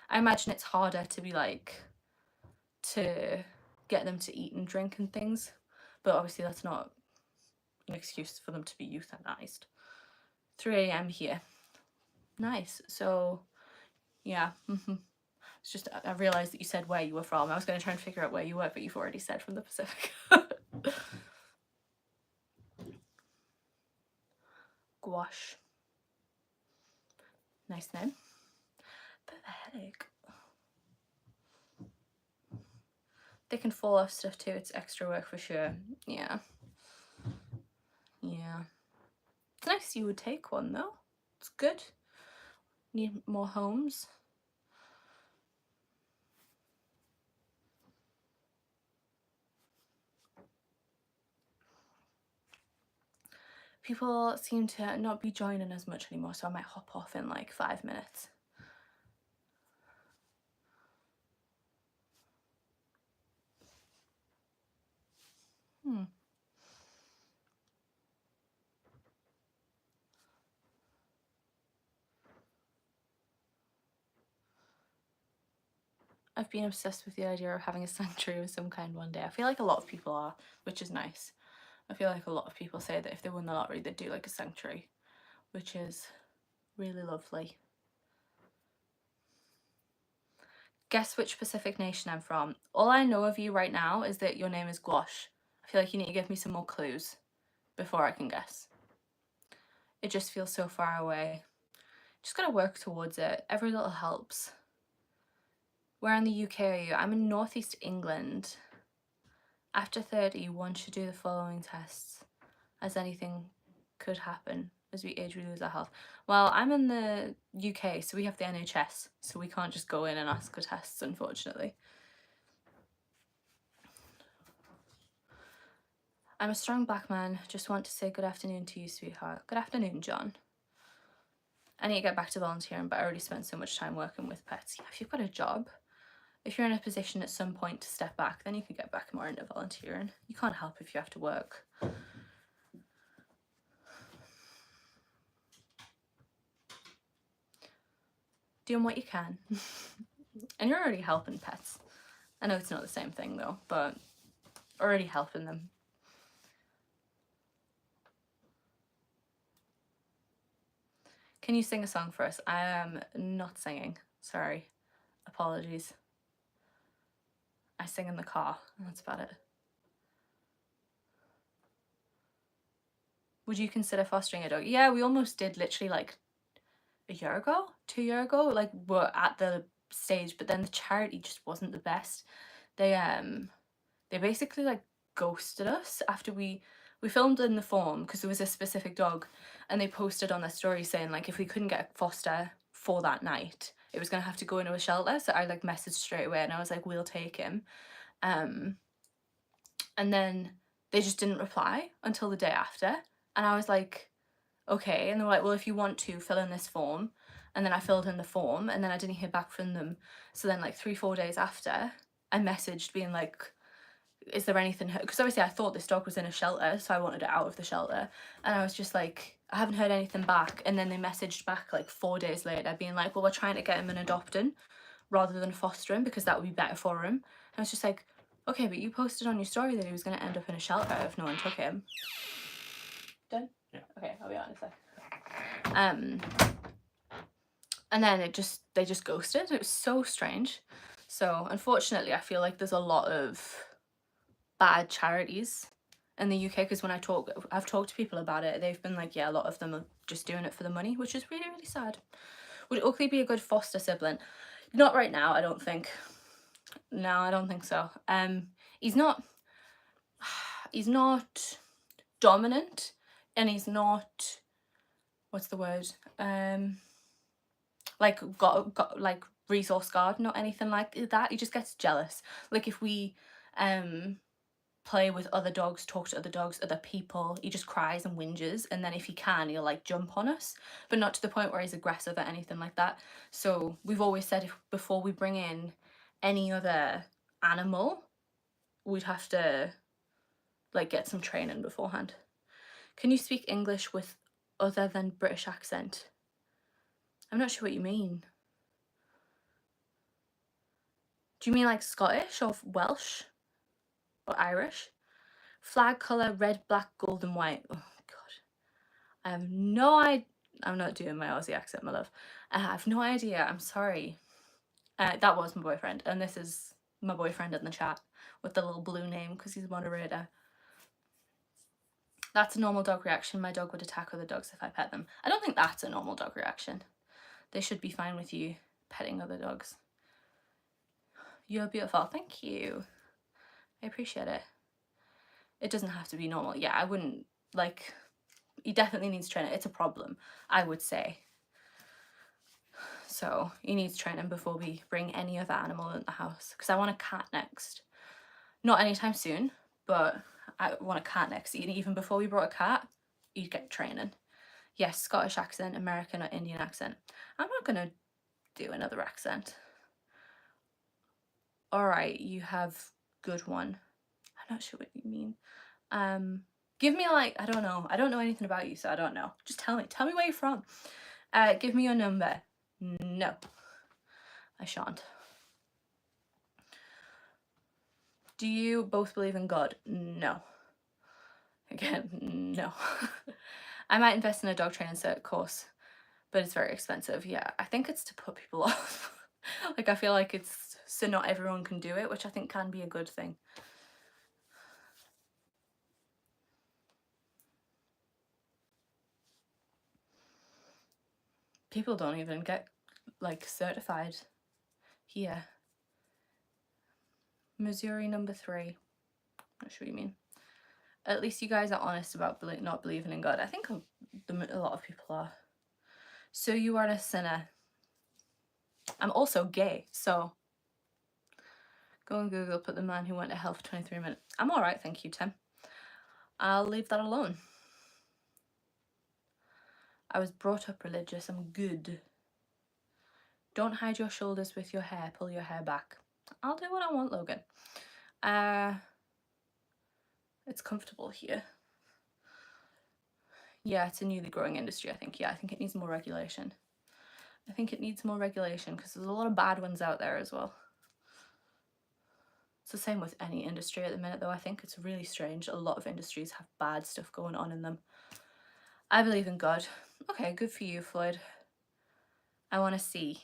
I imagine it's harder to be like, to get them to eat and drink and things, but obviously that's not an excuse for them to be euthanized. 3 a.m. here. Nice. So yeah. It's just I realized that you said where you were from. I was going to try and figure out where you were, but you've already said from the Pacific. Gouache. Nice name. Bit of a headache. They can fall off stuff too. It's extra work for sure. Yeah. Yeah. It's nice you would take one though. It's good. Need more homes. People seem to not be joining as much anymore, so I might hop off in like 5 minutes. I've been obsessed with the idea of having a sanctuary of some kind one day. I feel like a lot of people are, which is nice. I feel like a lot of people say that if they won the lottery, they'd do like a sanctuary, which is really lovely. Guess which Pacific nation I'm from. All I know of you right now is that your name is Gouache. I feel like you need to give me some more clues before I can guess. It just feels so far away. Just gotta work towards it. Every little helps. Where in the UK are you? I'm in northeast England. After 30, one should do the following tests, as anything could happen. As we age, we lose our health. Well, I'm in the UK, so we have the NHS, so we can't just go in and ask for tests, unfortunately. I'm a strong black man. Just want to say good afternoon to you, sweetheart. Good afternoon, John. I need to get back to volunteering, but I already spent so much time working with pets. Yeah, if you've got a job, if you're in a position at some point to step back, then you can get back more into volunteering. You can't help if you have to work. Doing what you can. And you're already helping pets. I know it's not the same thing though, but already helping them. Can you sing a song for us? I am not singing. Sorry. Apologies. I sing in the car, and that's about it. Would you consider fostering a dog? Yeah, we almost did literally like a year ago, 2 years ago. Like we're at the stage, but then the charity just wasn't the best. They basically like ghosted us after we filmed in the form because there was a specific dog, and they posted on their story saying like if we couldn't get a foster for that night, it was gonna have to go into a shelter. So I like messaged straight away and I was like, we'll take him. And then they just didn't reply until the day after, and I was like, okay. And they were like, well, if you want to fill in this form. And then I filled in the form, and then I didn't hear back from them. So then like 3-4 days after, I messaged being like, is there anything, because obviously I thought this dog was in a shelter, so I wanted it out of the shelter, and I was just like, I haven't heard anything back. And then they messaged back like 4 days later being like, well, we're trying to get him an adopting rather than fostering because that would be better for him. And I was just like, okay, but you posted on your story that he was going to end up in a shelter if no one took him. Done? Yeah. Okay, I'll be on in a sec. And then they just ghosted. It was so strange. So unfortunately, I feel like there's a lot of bad charities in the UK, because when I've talked to people about it, they've been like, yeah, a lot of them are just doing it for the money, which is really, really sad. Would Oakley be a good foster sibling? Not right now, I don't think. No, I don't think so. He's not dominant, and he's not, what's the word, like got like resource guard, not anything like that. He just gets jealous. Like if we play with other dogs, talk to other dogs, other people, he just cries and whinges, and then if he can, he'll like jump on us, but not to the point where he's aggressive or anything like that. So we've always said before we bring in any other animal, we'd have to like get some training beforehand. Can you speak English with other than British accent? I'm not sure what you mean. Do you mean like Scottish or Welsh or Irish? Flag colour, red, black, gold and white. Oh god, I have no idea. I'm not doing my Aussie accent, my love. I have no idea. I'm sorry. That was my boyfriend, and this is my boyfriend in the chat with the little blue name because he's a moderator. That's a normal dog reaction. My dog would attack other dogs if I pet them. I don't think that's a normal dog reaction. They should be fine with you petting other dogs. You're beautiful. Thank you. I appreciate it. It doesn't have to be normal. Yeah, I wouldn't, like, he definitely needs training. It's a problem, I would say. So he needs training before we bring any other animal in the house, because I want a cat next. Not anytime soon, but I want a cat next. Even before we brought a cat, you'd get training. Yes, Scottish accent, American or Indian accent. I'm not gonna do another accent. All right, you have good one. I'm not sure what you mean. Give me like, I don't know anything about you, so I don't know. Just tell me where you're from. Give me your number. No, I shan't. Do you both believe in God? No. Again, no. I might invest in a dog training cert course, but it's very expensive. Yeah, I think it's to put people off. Like, I feel like it's so not everyone can do it, which I think can be a good thing. People don't even get, like, certified here. Missouri number 3. Not sure what you mean. At least you guys are honest about not believing in God. I think a lot of people are. So you are a sinner. I'm also gay, so go on Google, put the man who went to hell for 23 minutes. I'm alright, thank you, Tim. I'll leave that alone. I was brought up religious, I'm good. Don't hide your shoulders with your hair, pull your hair back. I'll do what I want, Logan. It's comfortable here. Yeah, it's a newly growing industry, I think. Yeah, I think it needs more regulation. I think it needs more regulation because there's a lot of bad ones out there as well. It's the same with any industry at the minute, though. I think it's really strange. A lot of industries have bad stuff going on in them. I believe in God. Okay, good for you, Floyd. I want to see.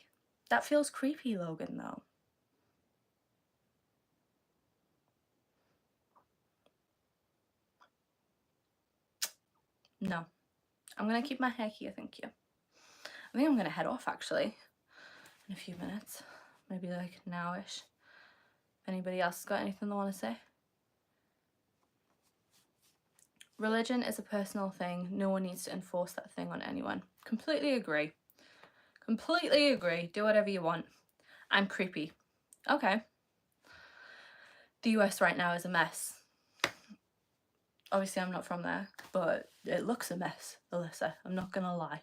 That feels creepy, Logan, though. No. I'm going to keep my hair here, thank you. I think I'm going to head off, actually, in a few minutes. Maybe, like, now-ish. Anybody else got anything they want to say? Religion is a personal thing. No one needs to enforce that thing on anyone. Completely agree. Completely agree. Do whatever you want. I'm creepy. Okay. The US right now is a mess. Obviously, I'm not from there, but it looks a mess, Alyssa. I'm not gonna lie.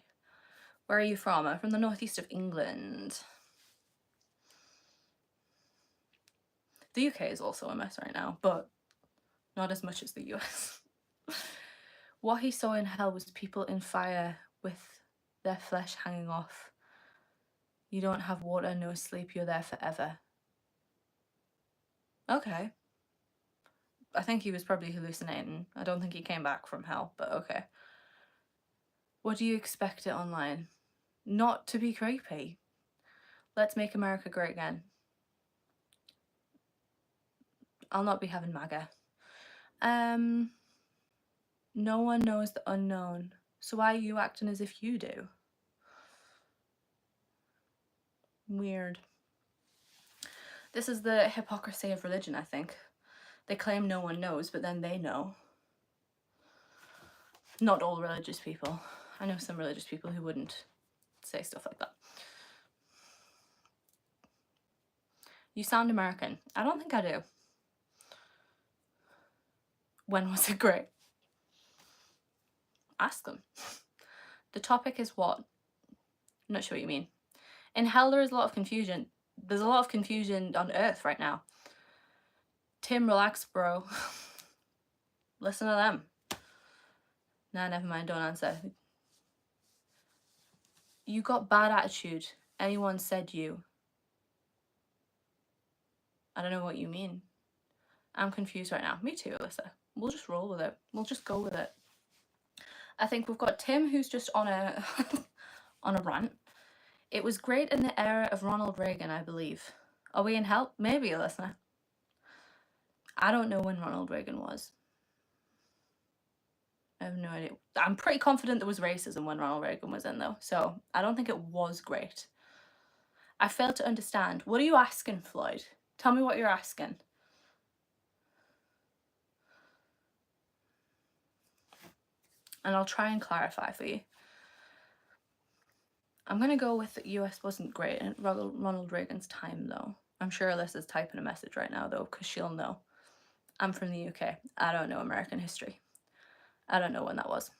Where are you from? I'm from the northeast of England. The UK is also a mess right now, but not as much as the US. What he saw in hell was people in fire with their flesh hanging off. You don't have water, no sleep, you're there forever. Okay. I think he was probably hallucinating. I don't think he came back from hell, but okay. What do you expect it online? Not to be creepy. Let's make America great again. I'll not be having MAGA. No one knows the unknown. So why are you acting as if you do? Weird. This is the hypocrisy of religion, I think. They claim no one knows, but then they know. Not all religious people. I know some religious people who wouldn't say stuff like that. You sound American. I don't think I do. When was it great? Ask them. The topic is what? I'm not sure what you mean. In hell, there is a lot of confusion. There's a lot of confusion on Earth right now. Tim, relax, bro. Listen to them. Nah, never mind, don't answer. You got bad attitude. Anyone said you. I don't know what you mean. I'm confused right now. Me too, Alyssa. We'll just roll with it. We'll just go with it. I think we've got Tim, who's just on a on a rant. It was great in the era of Ronald Reagan, I believe. Are we in hell? Maybe, Alyssa. I don't know when Ronald Reagan was. I have no idea. I'm pretty confident there was racism when Ronald Reagan was in, though, so I don't think it was great. I failed to understand. What are you asking, Floyd? Tell me what you're asking. And I'll try and clarify for you. I'm going to go with the US wasn't great in Ronald Reagan's time, though. I'm sure Alyssa's typing a message right now, though, because she'll know. I'm from the UK. I don't know American history. I don't know when that was.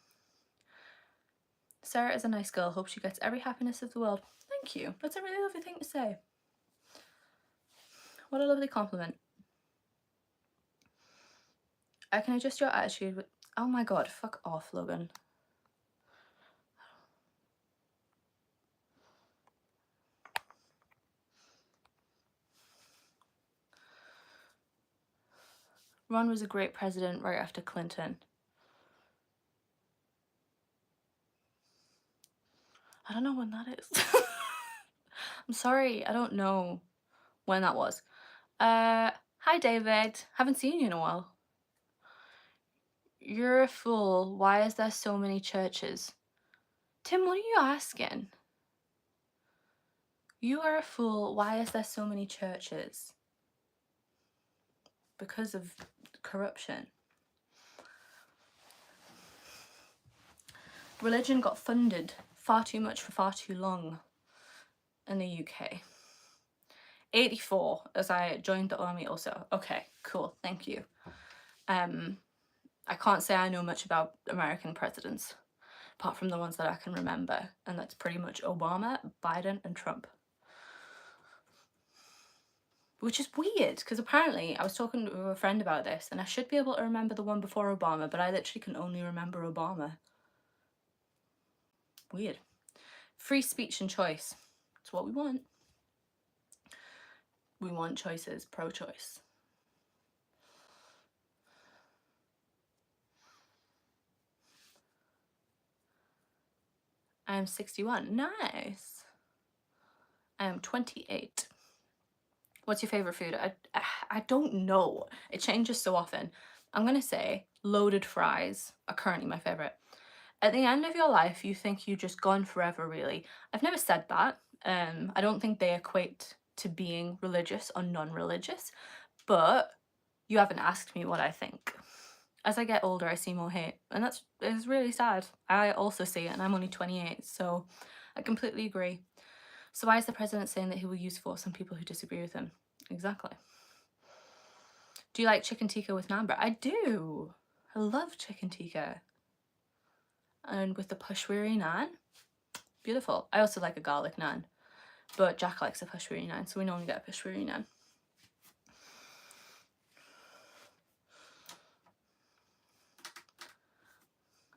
Sarah is a nice girl. Hope she gets every happiness of the world. Thank you. That's a really lovely thing to say. What a lovely compliment. I can adjust your attitude with... Oh my god, fuck off, Logan. Ron was a great president right after Clinton. I don't know when that is. I'm sorry, I don't know when that was. Hi David, haven't seen you in a while. You're a fool, why is there so many churches? Tim, what are you asking? You are a fool, why is there so many churches? Because of corruption. Religion got funded far too much for far too long in the UK. 84 as I joined the army also. Okay, cool, thank you. I can't say I know much about American presidents apart from the ones that I can remember, and that's pretty much Obama, Biden and Trump. Which is weird because apparently I was talking to a friend about this and I should be able to remember the one before Obama, but I literally can only remember Obama. Weird. Free speech and choice. It's what we want. We want choices, pro-choice. I am 61. Nice. I am 28. What's your favourite food? I don't know. It changes so often. I'm going to say loaded fries are currently my favourite. At the end of your life, you think you've just gone forever, really. I've never said that. I don't think they equate to being religious or non-religious, but you haven't asked me what I think. As I get older, I see more hate, and it's really sad. I also see it, and I'm only 28, so I completely agree. So why is the president saying that he will use force on people who disagree with him? Exactly. Do you like chicken tikka with naan bread? I do. I love chicken tikka. And with the pashwari naan, beautiful. I also like a garlic naan, but Jack likes a pashwari naan, so we normally get a pashwari naan.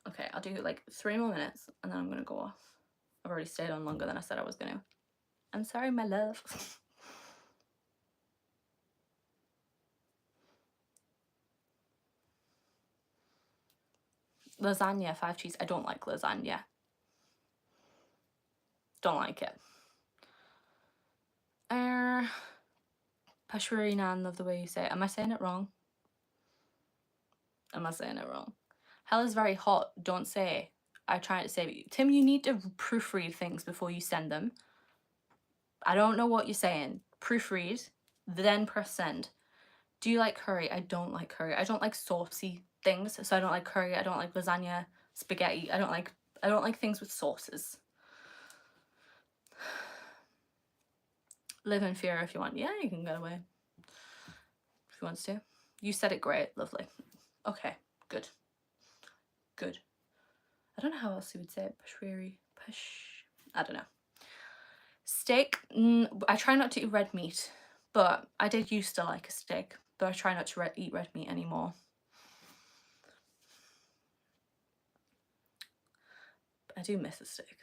Okay, I'll do like 3 more minutes and then I'm gonna go off. I've already stayed on longer than I said I was gonna. I'm sorry, my love. Lasagna, 5 cheese. I don't like lasagna. Don't like it. Pashwari naan, love the way you say it. Am I saying it wrong? Am I saying it wrong? Hell is very hot. Don't say. I try to say it. Tim, you need to proofread things before you send them. I don't know what you're saying. Proofread, then press send. Do you like curry? I don't like curry. I don't like saucy things, so I don't like curry. I don't like lasagna, spaghetti. I don't like things with sauces. Live in fear if you want. Yeah, you can get away if you want to. You said it great. Lovely. Okay, good. Good. I don't know how else you would say it. I don't know. Steak. I try not to eat red meat, but I did used to like a steak, but I try not to eat red meat anymore. I do miss a steak.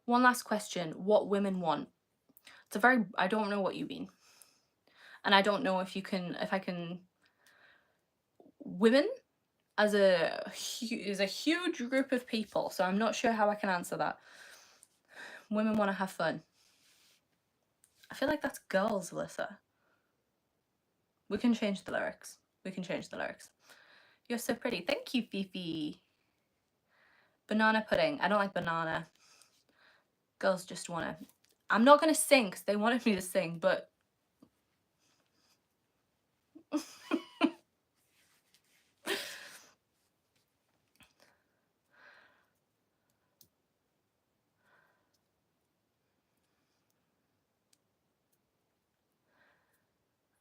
One last question. What women want? It's a very, I don't know what you mean. And I don't know if I can, women is a huge group of people, so I'm not sure how I can answer that. Women want to have fun. I feel like that's girls, Alyssa. We can change the lyrics. We can change the lyrics. You're so pretty. Thank you, Fifi. Banana pudding. I don't like banana. Girls just want to... I'm not going to sing because they wanted me to sing, but...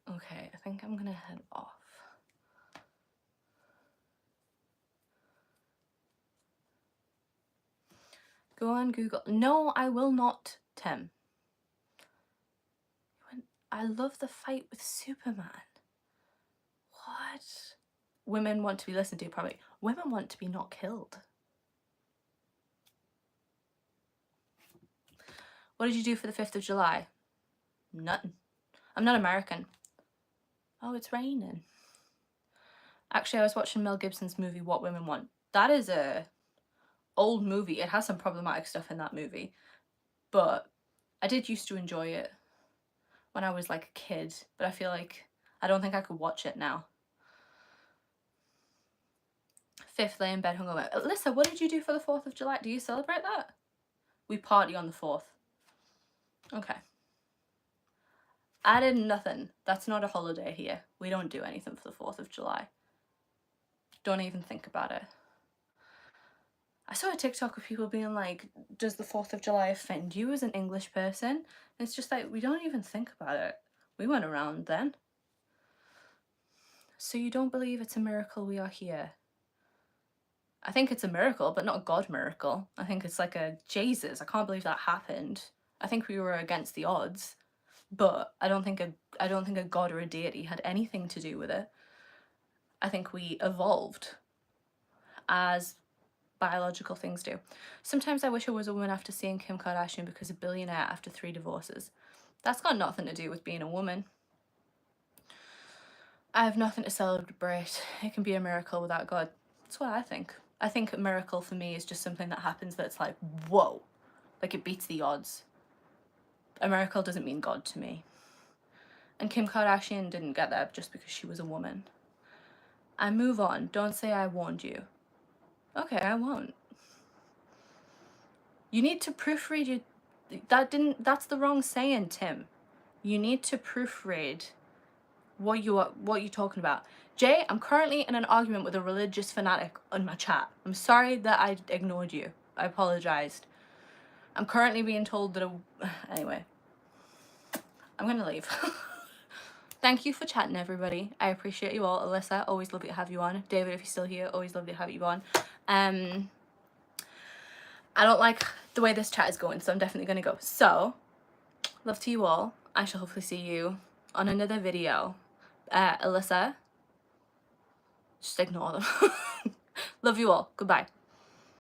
Okay, I think I'm going to head off. Go on Google. No, I will not, Tim. I love the fight with Superman. What? Women want to be listened to, probably. Women want to be not killed. What did you do for the 5th of July? Nothing. I'm not American. Oh, it's raining. Actually, I was watching Mel Gibson's movie What Women Want. That is a old movie. It has some problematic stuff in that movie, but I did used to enjoy it when I was like a kid, but I feel like I don't think I could watch it now. Fifth, lay in bed hungover. Alyssa, what did you do for the 4th of July? Do you celebrate that? We party on the 4th. Okay. I did nothing. That's not a holiday here. We don't do anything for the 4th of July. Don't even think about it. I saw a TikTok of people being like, does the 4th of July offend you as an English person? And it's just like, we don't even think about it. We went around then. So you don't believe it's a miracle we are here? I think it's a miracle, but not a God miracle. I think it's like a Jesus, I can't believe that happened. I think we were against the odds, but I don't think a God or a deity had anything to do with it. I think we evolved as biological things do. Sometimes I wish I was a woman after seeing Kim Kardashian because a billionaire after 3 divorces. That's got nothing to do with being a woman. I have nothing to celebrate. It can be a miracle without God. That's what I think. I think a miracle for me is just something that happens that's like, whoa, like it beats the odds. A miracle doesn't mean God to me. And Kim Kardashian didn't get there just because she was a woman. I move on. Don't say I warned you. Okay, I won't. You need to proofread your... That's the wrong saying, Tim. You need to proofread what you're talking about. Jay, I'm currently in an argument with a religious fanatic on my chat. I'm sorry that I ignored you. I apologized. I'm currently being told that anyway, I'm gonna leave. Thank you for chatting, everybody. I appreciate you all. Alyssa, always lovely to have you on. David, if you're still here, always lovely to have you on. I don't like the way this chat is going, so I'm definitely gonna go. So, love to you all. I shall hopefully see you on another video. Alyssa, just ignore them. Love you all. Goodbye.